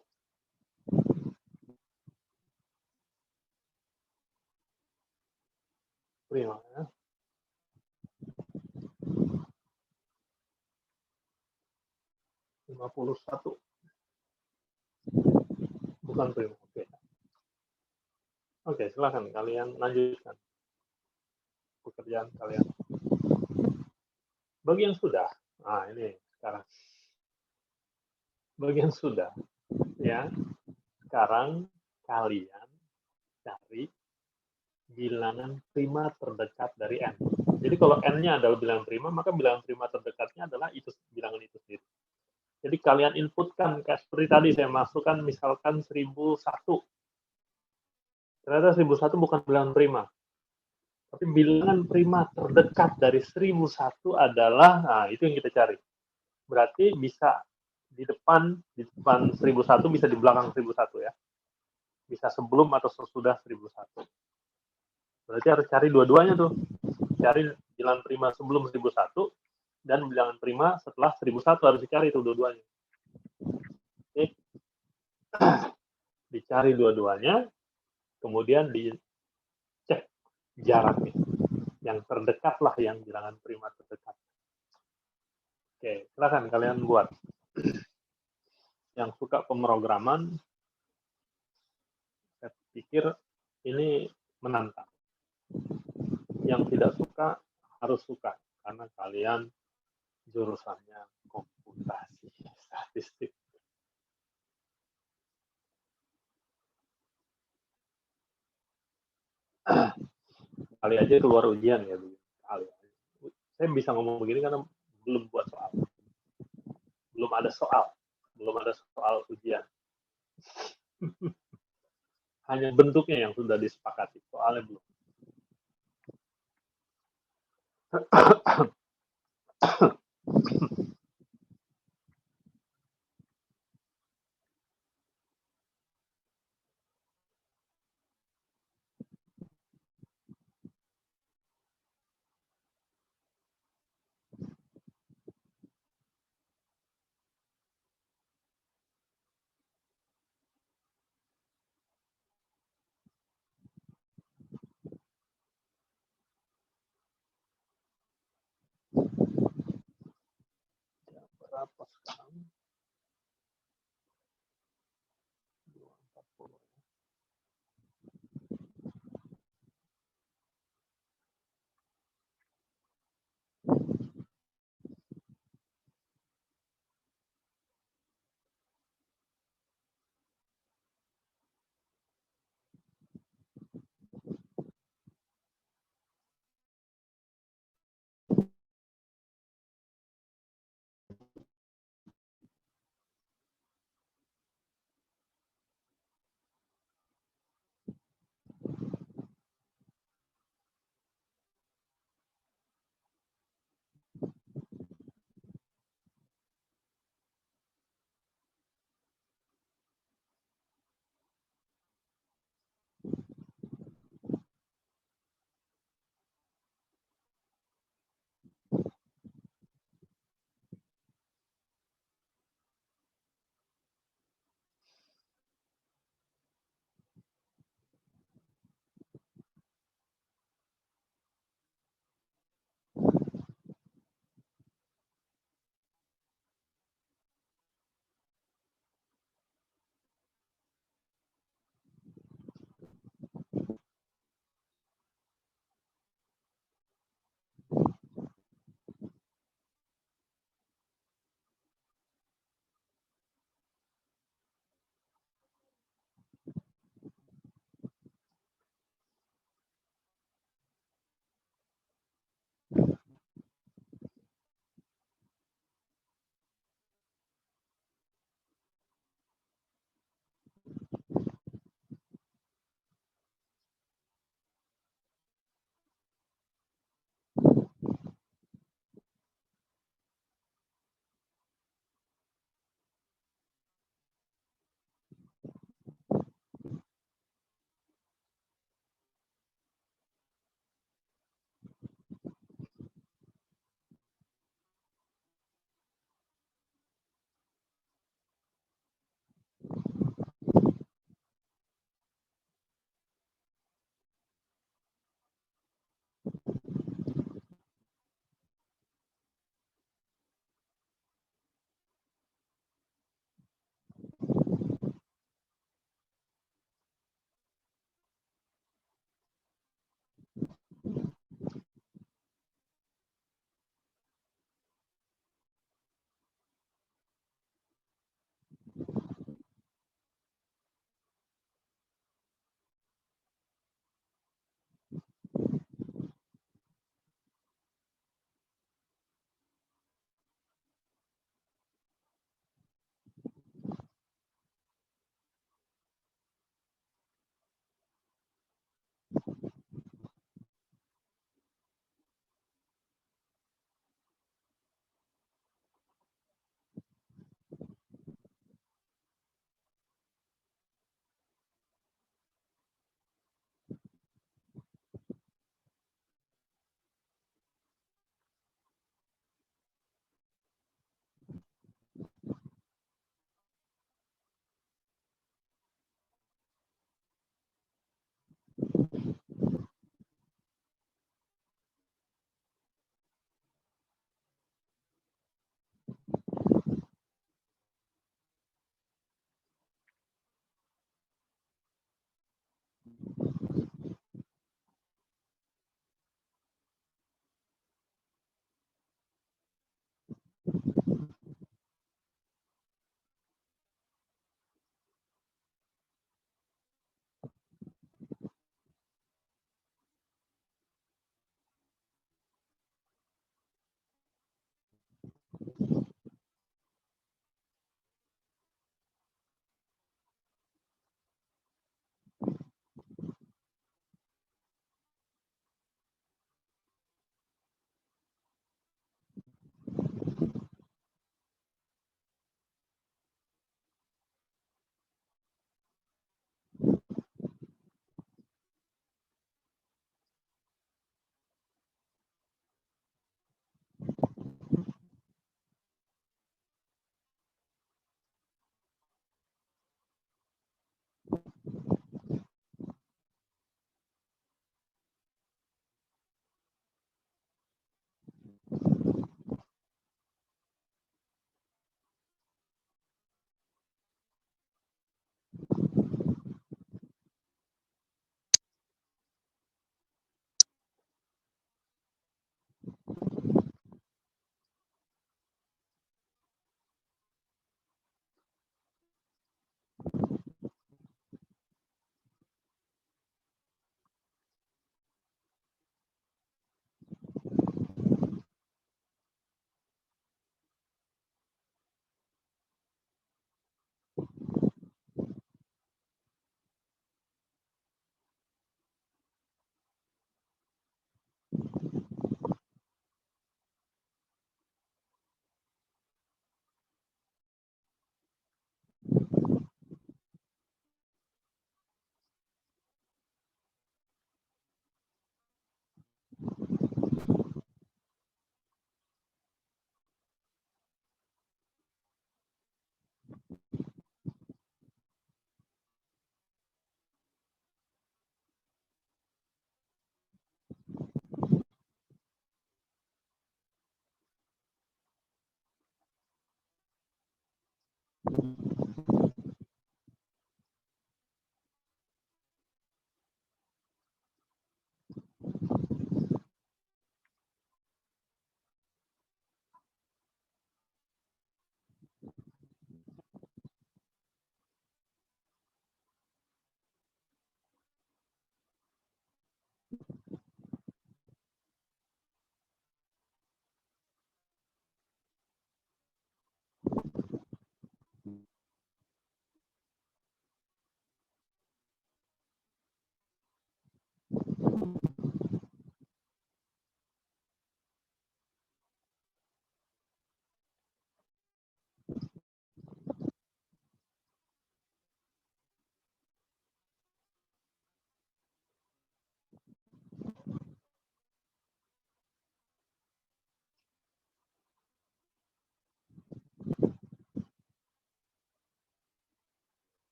Prima ya. Satu bukan prima. Oke, silakan kalian lanjutkan pekerjaan kalian. Bagian sudah. Nah, ini sekarang. Bagian sudah. Ya. Sekarang kalian cari bilangan prima terdekat dari n. Jadi kalau n-nya adalah bilangan prima, maka bilangan prima terdekatnya adalah itu bilangan itu sendiri. Jadi kalian inputkan, kayak seperti tadi saya masukkan misalkan 1001. Ternyata 1001 bukan bilangan prima. Tapi bilangan prima terdekat dari 1001 adalah, nah itu yang kita cari. Berarti bisa di depan 1001, bisa di belakang 1001 ya. Bisa sebelum atau sesudah 1001. Berarti harus cari dua-duanya tuh. Cari bilangan prima sebelum 1001 dan bilangan prima setelah 1001 harus dicari itu dua-duanya. Oke. Dicari dua-duanya, kemudian dicek jaraknya. Yang terdekat lah yang bilangan prima terdekat. Oke, silakan kalian buat. Yang suka pemrograman, saya pikir ini menantang. Yang tidak suka harus suka karena kalian jurusannya komputasi statistik. Kali aja keluar ujian ya, kali. Saya bisa ngomong begini karena belum buat soal, belum ada soal ujian. Hanya bentuknya yang sudah disepakati, soalnya belum. Berapa sekarang? 240.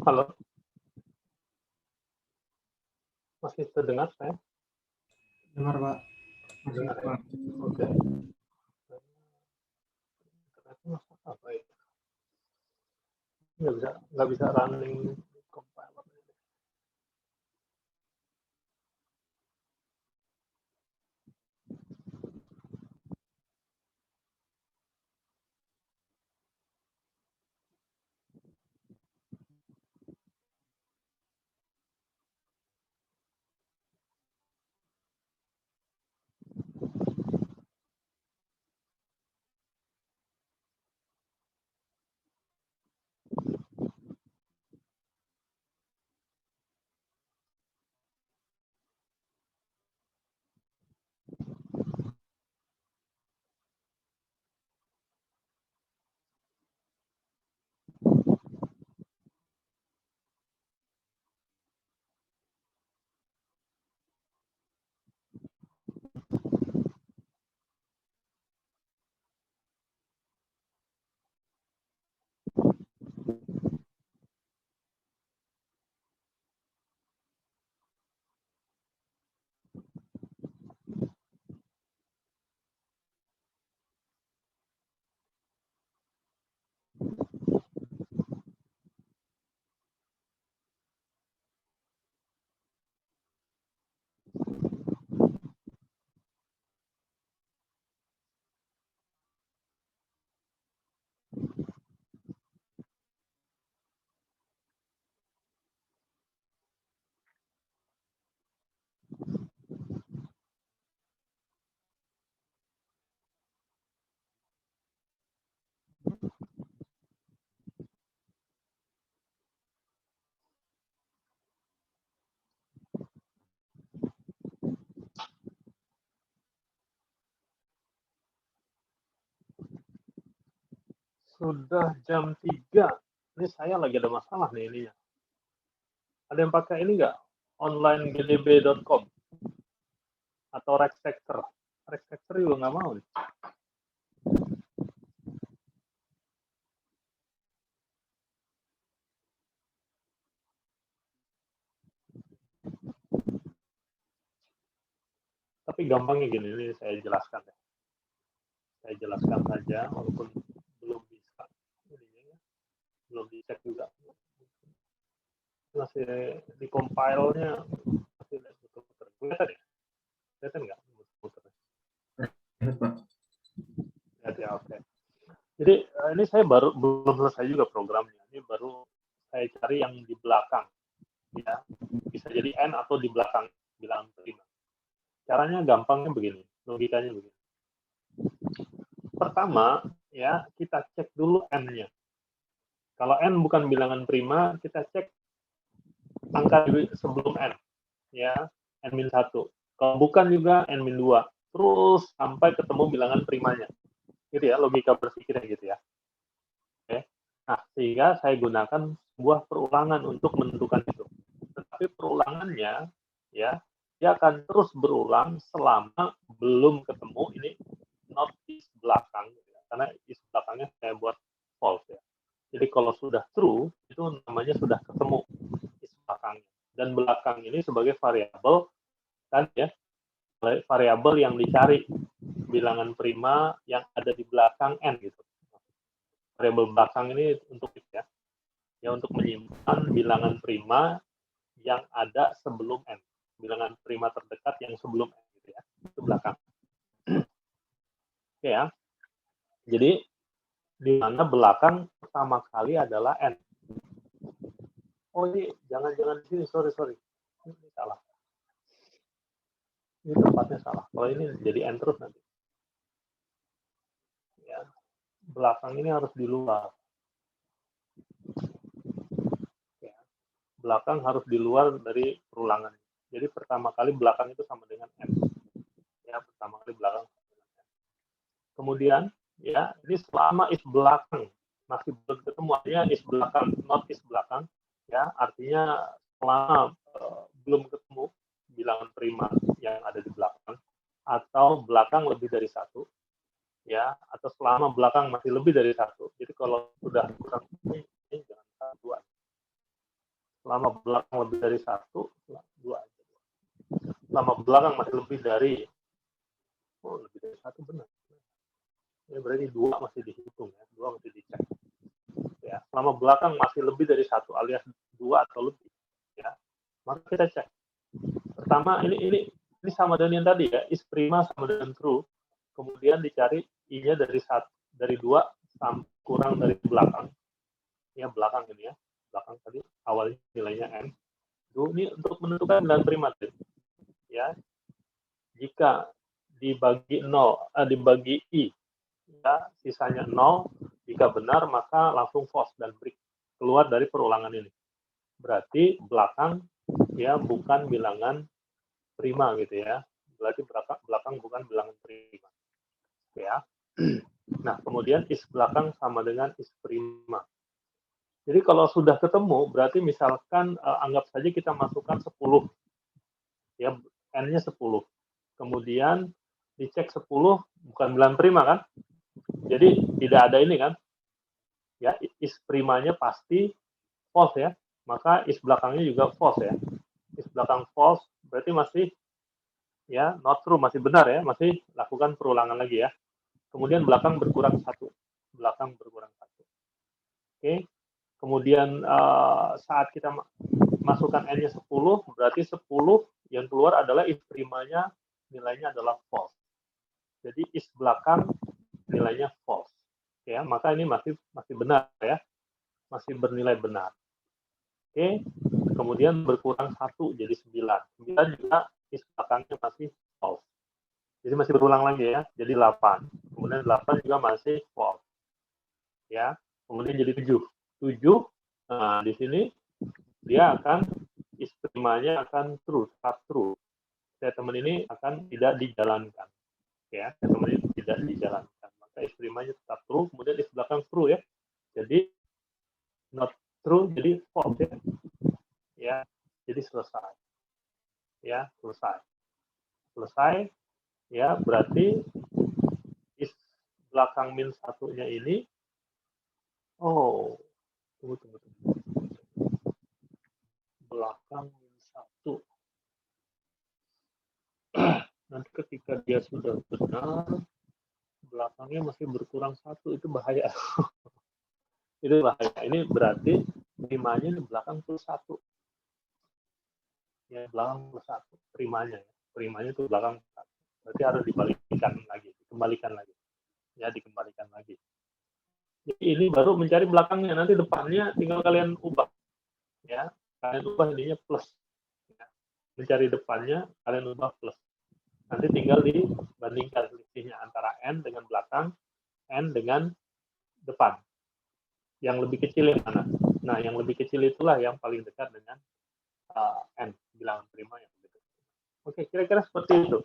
Halo, masih terdengar saya? Dengar, Pak. Dengar ya? Oke. Internetnya masalah apa ya? Nggak bisa running compiler. sudah jam 3. Ini saya lagi ada masalah nih ininya. Ada yang pakai ini nggak? onlinegdb.com atau Rexfactor. Rexfactor juga nggak mau nih. Tapi gampangnya gini, ini saya jelaskan ya. Saya jelaskan saja, walaupun belum bisa. Belum dicek juga. Masih di compile-nya masih muter-muter. Kelihatan ya? Kelihatan nggak muter-muter? Lihat, Pak. Lihat ya, oke. Jadi ini saya belum selesai juga programnya. Ini baru saya cari yang di belakang. Ya, bisa jadi N atau di belakang bilangan prima. Caranya gampangnya begini, logikanya begini. Pertama, ya kita cek dulu N-nya. Kalau N bukan bilangan prima, kita cek angka sebelum N. Ya, N-1. Kalau bukan juga N-2. Terus sampai ketemu bilangan primanya. Gitu ya, logika berpikirnya gitu ya. Oke. Nah, sehingga saya gunakan sebuah perulangan untuk menentukan itu. Tetapi perulangannya, ya, dia akan terus berulang selama belum ketemu ini not is belakang, ya. Karena is belakangnya saya buat false ya. Jadi kalau sudah true, itu namanya sudah ketemu is belakangnya. Dan belakang ini sebagai variabel, kan ya, variabel yang dicari bilangan prima yang ada di belakang N gitu. Variabel belakang ini untuk ya, untuk menyimpan bilangan prima yang ada sebelum N. Bilangan prima terdekat yang sebelum N gitu ya. Itu belakang. Oke ya. Jadi di mana belakang pertama kali adalah N. Oh ini jangan di sini, sorry. Ini salah. Ini tempatnya salah. Kalau ini jadi N terus nanti. Ya. Belakang ini harus di luar. Ya. Belakang harus di luar dari perulangan. Jadi pertama kali belakang itu sama dengan N. Ya, pertama kali belakang sama dengan N. Kemudian, ya, ini selama is belakang masih belum ketemu, artinya is belakang, not is belakang, ya, artinya selama belum ketemu bilangan prima yang ada di belakang, atau belakang lebih dari 1, ya, atau selama belakang masih lebih dari 1. Jadi kalau sudah kurang ini jangan 2. Selama belakang lebih dari 1, 2 aja. Selama belakang masih lebih dari lebih dari 1 benar. Ini berarti 2 masih dihitung ya, 2 masih dicek. Ya, selama belakang masih lebih dari 1 alias 2 atau lebih, ya, maka kita cek. Pertama ini sama dengan yang tadi ya, is prima sama dengan true. Kemudian dicari i-nya dari 2 sampai kurang dari belakang. Ya, belakang ini ya. Belakang tadi awalnya nilainya n. Ini untuk menentukan bilangan prima. Ya, jika dibagi 0, dibagi i, ya, sisanya 0, jika benar maka langsung false dan break, keluar dari perulangan ini. Berarti belakang ya bukan bilangan prima gitu ya. Berarti belakang bukan bilangan prima. Ya. Nah, kemudian is belakang sama dengan is prima. Jadi kalau sudah ketemu, berarti misalkan anggap saja kita masukkan 10. Ya, N-nya 10. Kemudian dicek 10 bukan bilangan prima kan? Jadi tidak ada ini kan? Ya, is primanya pasti false ya. Maka is belakangnya juga false ya. Is belakang false berarti masih ya not true, masih benar ya, masih lakukan perulangan lagi ya. Kemudian belakang berkurang 1. Belakang berkurang 1. Oke. Kemudian saat kita masukkan N-nya 10, berarti 10 yang keluar adalah is primanya nilainya adalah false. Jadi is belakang nilainya false. Ya, maka ini masih benar ya. Masih bernilai benar. Oke. Kemudian berkurang 1 jadi 9. 9 juga is belakangnya masih false. Jadi masih berulang lagi ya. Jadi 8. Kemudian 8 juga masih false. Ya. Kemudian jadi 7. 7, nah di sini dia akan is primanya akan true, tetap true. Statement ini akan tidak dijalankan. Ya, statement ini tidak dijalankan. maka is primanya tetap true, kemudian is belakang true ya. Jadi not true jadi false ya. Ya, jadi selesai. Ya, selesai. Ya, berarti is belakang min satunya ini, tunggu. Belakang min satu. Nanti ketika dia sudah benar, belakangnya masih berkurang satu, itu bahaya. Itu bahaya. Ini berarti primanya di belakang plus satu. Ya, belakang plus satu. Primanya itu belakang plus satu. Berarti harus dikembalikan lagi. Ya, dikembalikan lagi. Jadi ini baru mencari belakangnya, nanti depannya tinggal kalian ubah. Ya, kalian ubah ininya plus. Ya. Mencari depannya, kalian ubah plus. Nanti tinggal dibandingkan selisihnya antara n dengan belakang, n dengan depan. Yang lebih kecil yang mana? Nah, yang lebih kecil itulah yang paling dekat dengan n, bilangan prima yang lebih dekat. Oke, kira-kira seperti itu.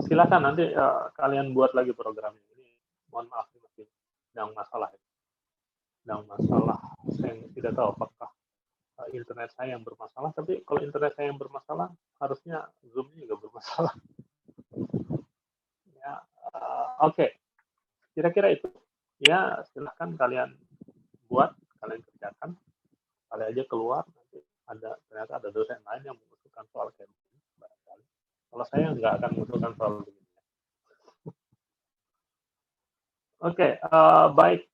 Silakan nanti kalian buat lagi programnya. Ini mohon maaf masih sedang masalah. Saya tidak tahu apakah internet saya yang bermasalah, tapi kalau internet saya yang bermasalah, harusnya Zoom-nya juga bermasalah. Ya, oke. Kira-kira itu. Ya, silahkan kalian buat, kalian kerjakan. Kalian aja keluar, nanti ternyata ada dosen lain yang mengusulkan soal kayak begini. Barangkali. Kalau saya nggak akan mengusulkan soal begini. Oke, baik.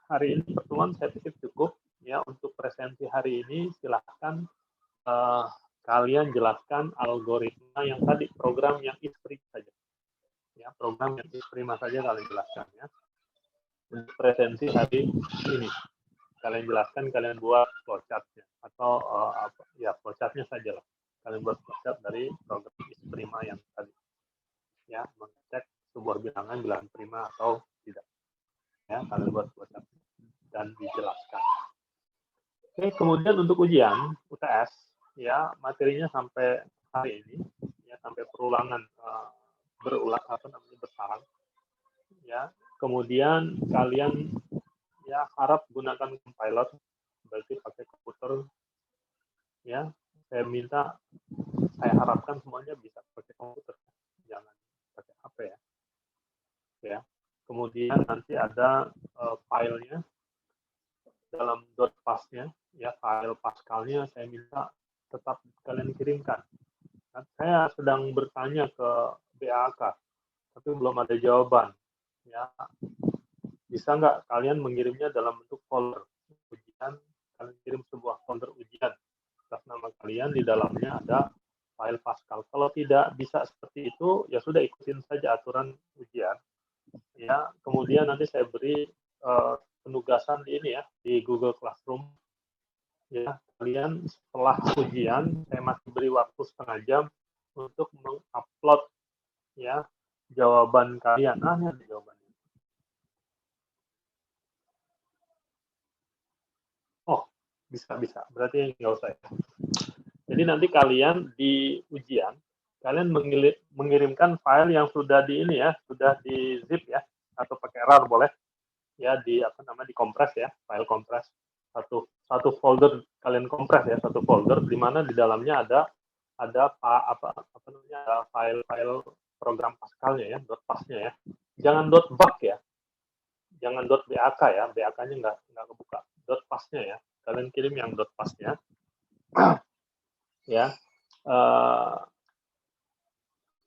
Hari ini pertemuan saya pikir cukup. Ya, untuk presentasi hari ini silahkan kalian jelaskan algoritma yang tadi, program yang is-prima saja. Ya, program yang is-prima saja kalian jelaskan ya. Untuk presentasi hari ini, kalian jelaskan, kalian buat flowchart-nya atau flowchart-nya saja lah. Kalian buat flowchart dari program is-prima yang tadi. Ya, mengecek sebuah bilangan prima atau tidak. Ya, kalian buat flowchart dan dijelaskan. Oke, kemudian untuk ujian UTS, ya materinya sampai hari ini, ya sampai perulangan bersarang, ya. Kemudian kalian ya harap gunakan compiler, berarti pakai komputer, ya. Saya harapkan semuanya bisa pakai komputer, jangan pakai HP ya. Ya. Kemudian nanti ada filenya dalam .pas-nya, ya file Pascal-nya saya minta tetap kalian kirimkan. Nah, saya sedang bertanya ke BAK, tapi belum ada jawaban. Ya, bisa nggak kalian mengirimnya dalam bentuk folder ujian? Kalian kirim sebuah folder ujian atas nama kalian, di dalamnya ada file Pascal. Kalau tidak bisa seperti itu, ya sudah ikutin saja aturan ujian. Ya, kemudian nanti saya beri penugasan di ini ya, di Google Classroom. Ya, kalian setelah ujian, saya masih beri waktu setengah jam untuk mengupload ya jawaban kalian. Ini ada jawabannya. Oh, bisa. Berarti nggak usah ya. Jadi nanti kalian di ujian, kalian mengirimkan file yang sudah di ini ya, sudah di zip ya, atau pakai RAR boleh. Ya, dikompres ya, file kompres. Satu folder kalian kompres ya, satu folder di mana di dalamnya ada file program Pascal-nya ya, .pas-nya ya. Jangan .bak ya. Jangan .bak ya, BAK-nya nggak kebuka. .pas-nya ya. Kalian kirim yang .pas-nya. Ya.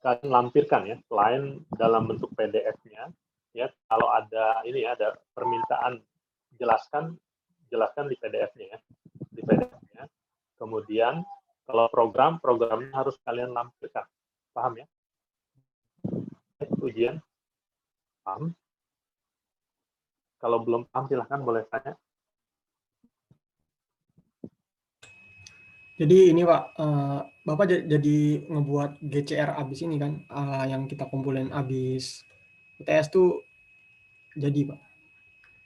Kalian lampirkan ya, selain dalam bentuk PDF-nya ya, kalau ada ada permintaan jelaskan di PDF-nya ya, di PDF-nya. Kemudian kalau programnya harus kalian lampirkan. Paham ya? Ujian? Paham? Kalau belum paham silahkan boleh tanya. Jadi ini Pak, Bapak jadi ngebuat GCR abis ini kan, yang kita kumpulin abis UTS tuh jadi Pak.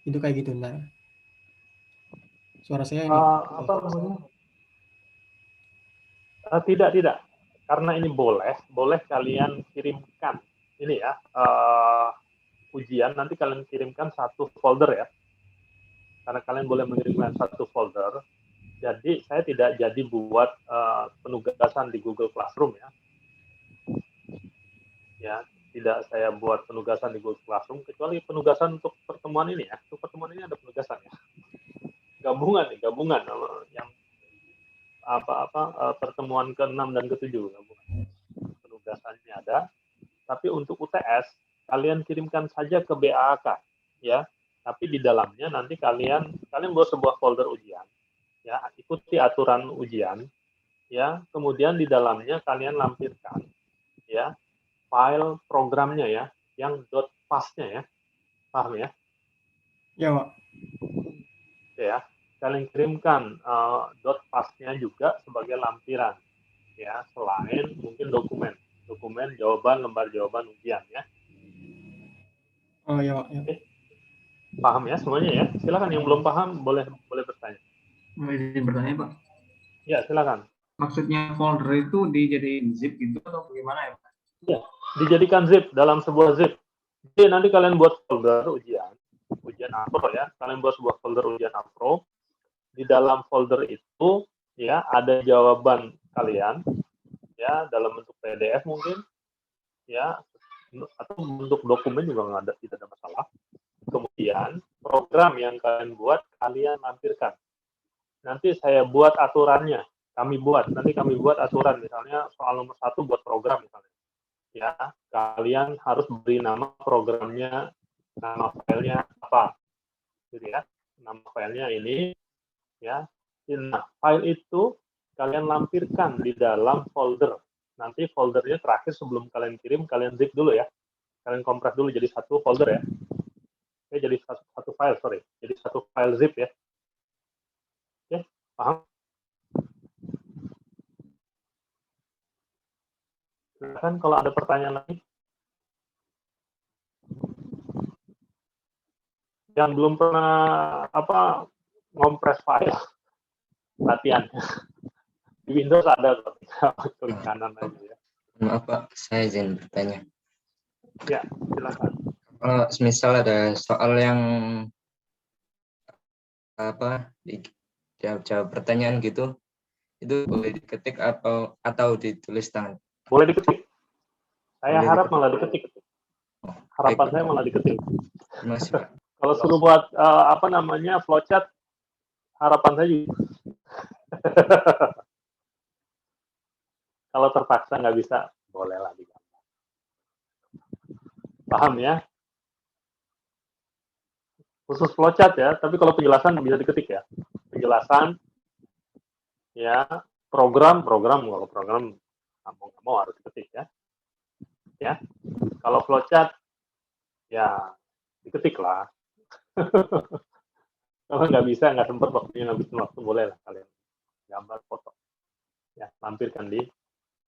Itu kayak gitu. Nah, suara saya ini. Tidak. Karena ini boleh kalian kirimkan. Ini ya, ujian nanti kalian kirimkan satu folder ya, karena kalian boleh mengirimkan satu folder. Jadi saya tidak jadi buat penugasan di Google Classroom ya. Ya, tidak saya buat penugasan di Google Classroom kecuali penugasan untuk pertemuan ini ya. Untuk pertemuan ini ada penugasan ya. Gabungan yang pertemuan ke-6 dan ke-7 gabungan. Penugasannya ada. Tapi untuk UTS kalian kirimkan saja ke BAAK ya. Tapi di dalamnya nanti kalian buat sebuah folder ujian ya, ikuti aturan ujian ya. Kemudian di dalamnya kalian lampirkan ya file programnya ya, yang .pas-nya ya. Paham ya? Ya, Pak. Ya. Kalian kirimkan .pas-nya juga sebagai lampiran ya, selain mungkin dokumen jawaban, lembar jawaban ujian ya. Oh ya, Pak. Ya. Oke. Paham ya semuanya ya? Silakan yang belum paham boleh bertanya. Boleh bertanya, Pak? Ya, silakan. Maksudnya folder itu dijadiin zip gitu atau bagaimana ya, Pak? Ya, dijadikan zip dalam sebuah zip. Jadi nanti kalian buat folder ujian APRO ya. Kalian buat sebuah folder ujian APRO. Di dalam folder itu ya ada jawaban kalian ya dalam bentuk PDF mungkin ya, atau bentuk dokumen juga tidak ada masalah. Kemudian program yang kalian buat kalian lampirkan. Nanti saya buat aturannya. Kami buat aturan misalnya soal nomor 1 buat program misalnya. Ya, kalian harus beri nama programnya, nama filenya apa. Gitu ya. Nama filenya ini ya. Nah, file itu kalian lampirkan di dalam folder. Nanti foldernya terakhir sebelum kalian kirim, kalian zip dulu ya. Kalian kompres dulu jadi satu folder ya. Oke, jadi satu file, sorry. Jadi satu file zip ya. Oke, paham? Silakan kalau ada pertanyaan lagi. Yang belum pernah ngompres file latihan. Di Windows ada klik kanan aja ya. Maaf Pak, saya izin bertanya. Ya, silakan. Kalau misal ada soal yang jawab pertanyaan gitu, itu boleh diketik atau ditulis tangan? Boleh diketik. Saya Boleh harap diketik. malah diketik. Harapan saya malah diketik. Masih Pak. Kalau suruh buat flowchart, harapan saya juga. Kalau terpaksa nggak bisa, bolehlah digambar. Paham ya? Khusus flowchart ya, tapi kalau penjelasan bisa diketik ya. Penjelasan, ya, program kalau program nggak mau harus diketik ya. Ya, kalau flowchart, ya diketik lah. Kalau nggak bisa, nggak sempat waktunya ngabisin waktu, boleh lah kalian gambar foto. Ya, lampirkan di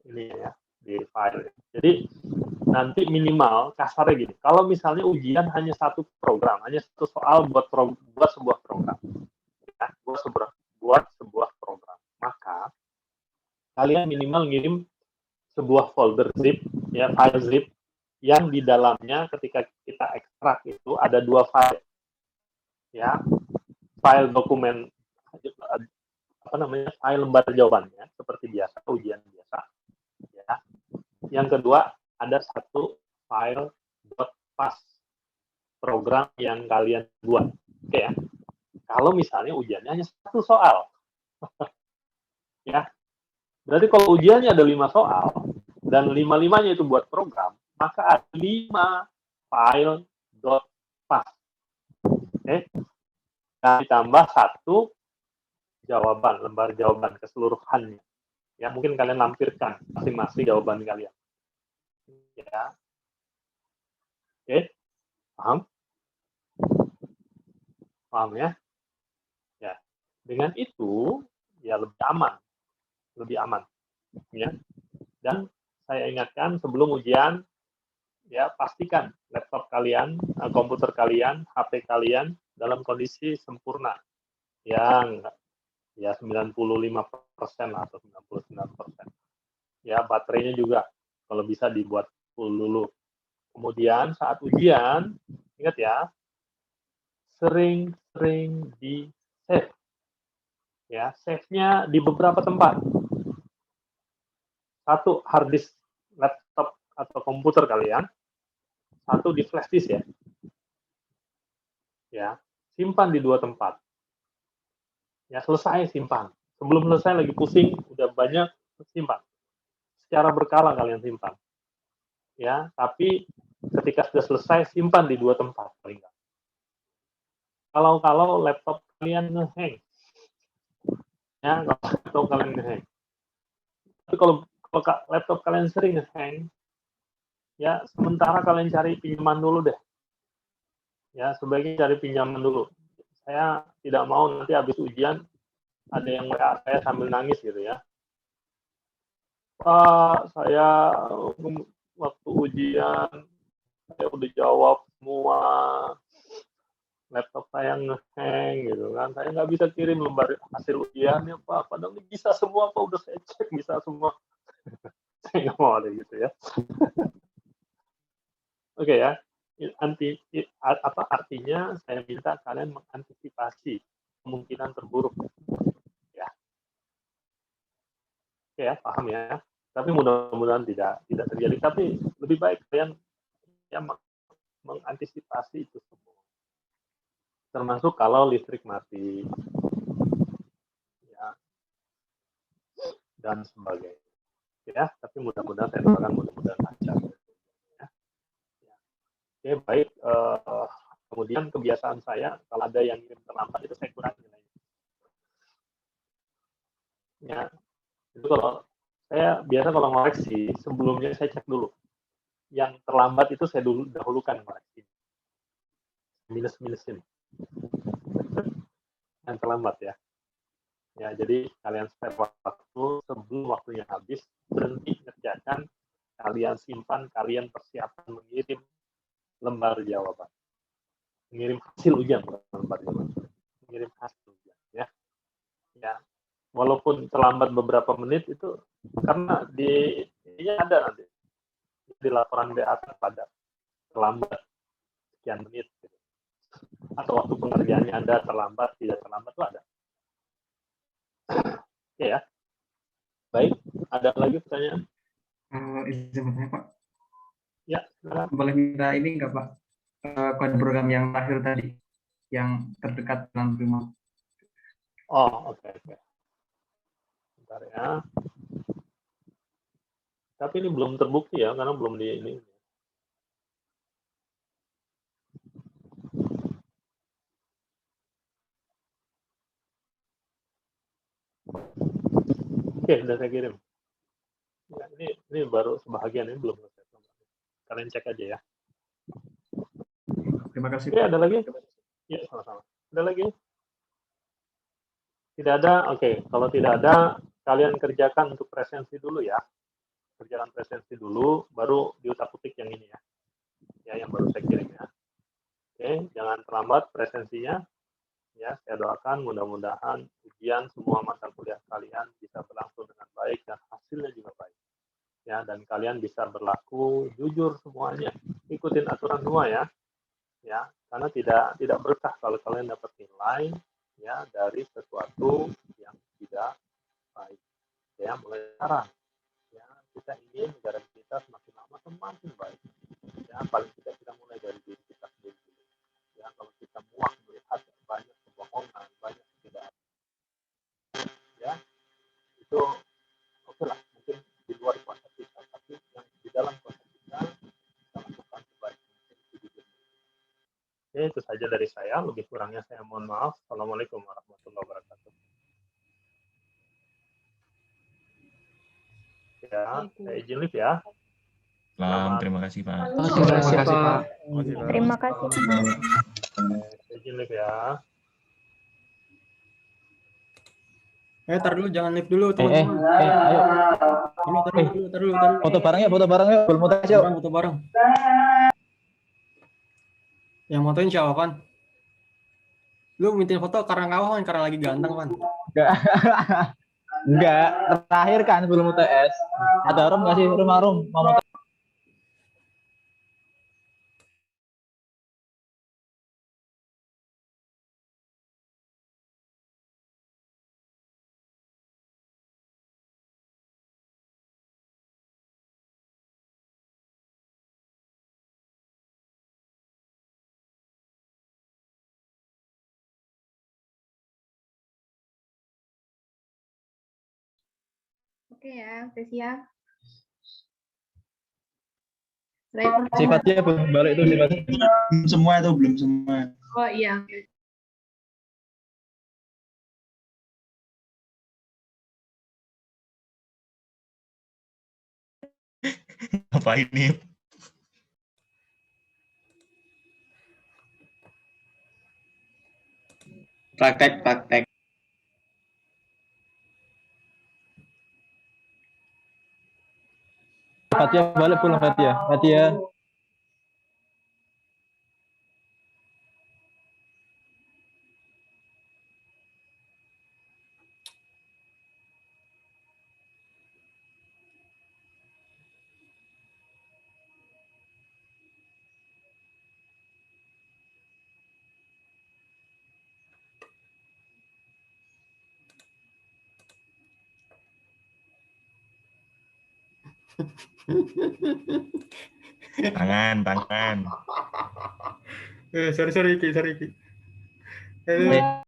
ini ya, di file. Jadi nanti minimal kasarnya gini, kalau misalnya ujian hanya satu program, hanya satu soal buat sebuah program, ya, buat sebuah program, maka kalian minimal ngirim sebuah folder zip, ya, file zip, yang di dalamnya ketika kita ekstrak itu ada dua file, ya, file dokumen, file lembar jawabannya seperti biasa, ujian biasa, ya. Yang kedua ada satu file .pas program yang kalian buat, oke ya. Kalau misalnya ujiannya hanya satu soal, ya, berarti kalau ujiannya ada 5 soal dan 5-5-nya itu buat program, maka ada 5 file .pas, oke. Dan ditambah satu jawaban, lembar jawaban keseluruhannya. Ya, mungkin kalian lampirkan masing-masing jawaban kalian. Ya. Oke, paham? Paham ya? Ya. Dengan itu ya lebih aman. Ya. Dan saya ingatkan sebelum ujian ya pastikan laptop kalian, komputer kalian, HP kalian dalam kondisi sempurna. Yang ya 95% atau 99%. Ya, baterainya juga kalau bisa dibuat full dulu. Kemudian saat ujian, ingat ya, sering-sering di save. Ya, save-nya di beberapa tempat. Satu, hard disk laptop atau komputer kalian. Satu di flash disk ya. Ya, simpan di 2 tempat. Ya, selesai simpan. Sebelum selesai lagi pusing, udah banyak, simpan. Secara berkala kalian simpan. Ya, tapi ketika sudah selesai simpan di 2 tempat paling nggak. Kalau laptop kalian nge-hang, ya, kalau kalian nge-hang. Tapi kalau laptop kalian sering nge-hang, ya sementara kalian cari pinjaman dulu deh. Ya, sebaiknya cari pinjaman dulu. Saya tidak mau nanti habis ujian ada yang WA saya sambil nangis gitu ya. Pak, saya waktu ujian saya udah jawab semua, laptop saya nge-hang gitu kan, saya nggak bisa kirim lembar hasil ujiannya Pak, padahal bisa semua Pak, udah saya cek bisa semua. Saya nggak mau ada gitu ya. Oke ya, apa artinya saya minta kalian mengantisipasi kemungkinan terburuk ya. Oke ya, paham ya. Tapi mudah-mudahan tidak terjadi. Tapi lebih baik kalian ya mengantisipasi itu semua. Termasuk kalau listrik mati, ya, dan sebagainya. Ya, tapi mudah-mudahan saya doakan mudah-mudahan lancar. Ya. Oke, baik. Kemudian kebiasaan saya kalau ada yang terlambat itu saya kurangi nilainya. Ya, itu kalau saya biasa kalau ngoreksi sebelumnya saya cek dulu. Yang terlambat itu saya dahulukan ngoreksi. Minus-minusin. Yang terlambat ya. Ya, jadi kalian spare waktu sebelum waktunya habis, berhenti kerjakan, kalian simpan, kalian persiapkan mengirim lembar jawaban. Mengirim hasil ujian, bukan lembar jawaban. Mengirim hasil ujian ya. Ya. Walaupun terlambat beberapa menit itu karena ini ada nanti di laporan BA pada terlambat sekian menit gitu. Atau waktu pengerjaannya Anda terlambat, tidak terlambat itu ada. Oke ya. Baik, ada lagi pertanyaan? Izin bertanya Pak. Ya, silakan. Boleh minta ini nggak Pak? Kode program yang terakhir tadi, yang terdekat dengan prima. Oh, oke. Bentar ya. Tapi ini belum terbukti ya, karena belum di ini. Oke, sudah saya kirim. Ya, ini baru sebahagian, ini belum selesai. Kalian cek aja ya. Terima kasih. Oke, ada lagi? Ya, sama-sama. Ada lagi? Tidak ada? Oke, kalau tidak ada, kalian kerjakan untuk presensi dulu ya. Kerjakan presensi dulu, baru diutak-utik yang ini ya. Ya, yang baru saya kirim ya. Oke, jangan terlambat presensinya. Ya, saya doakan mudah-mudahan ujian semua mata kuliah kalian bisa berlangsung dengan baik dan hasilnya juga baik. Ya, dan kalian bisa berlaku jujur semuanya. Ikutin aturan semua ya. Ya, karena tidak berkah kalau kalian dapat nilai ya dari sesuatu yang tidak baik. Ya, mulai sekarang ya kita ingin negara kita semakin lama semakin baik. Ya, paling tidak kita mulai dari diri kita sendiri. Ya, kalau kita muak melihat banyak kebohongan, banyak tidak, ya itu oke lah, mungkin di luar kuasa kita, tapi yang di dalam kuasa kita lakukan sebaik mungkin. Oke, itu saja dari saya. Lebih kurangnya saya mohon maaf. Assalamualaikum warahmatullahi wabarakatuh. Ya, saya izin live ya. Terima kasih Pak. Terima kasih Pak. Terima kasih. Saya izin live ya. Tar dulu, jangan live dulu teman-teman. Ayo. Tar dulu. Foto bareng yuk. Belum mau tes yuk. Foto bareng. Yang motoin siapa, Pan? Lu mintain foto karena kawah, karena lagi ganteng, Pan? Enggak, terakhir kan sebelum UTS. Ada Rom nggak sih? Rom mau Oke ya, udah siap. Slide Sifatnya belum balik itu sifatnya. Belum semua itu, belum semua. Oh iya, oke. Apa ini? Praktek. Fatia balik pulang Fatia. Fatia. Tangan. Sorry Ki. Eh,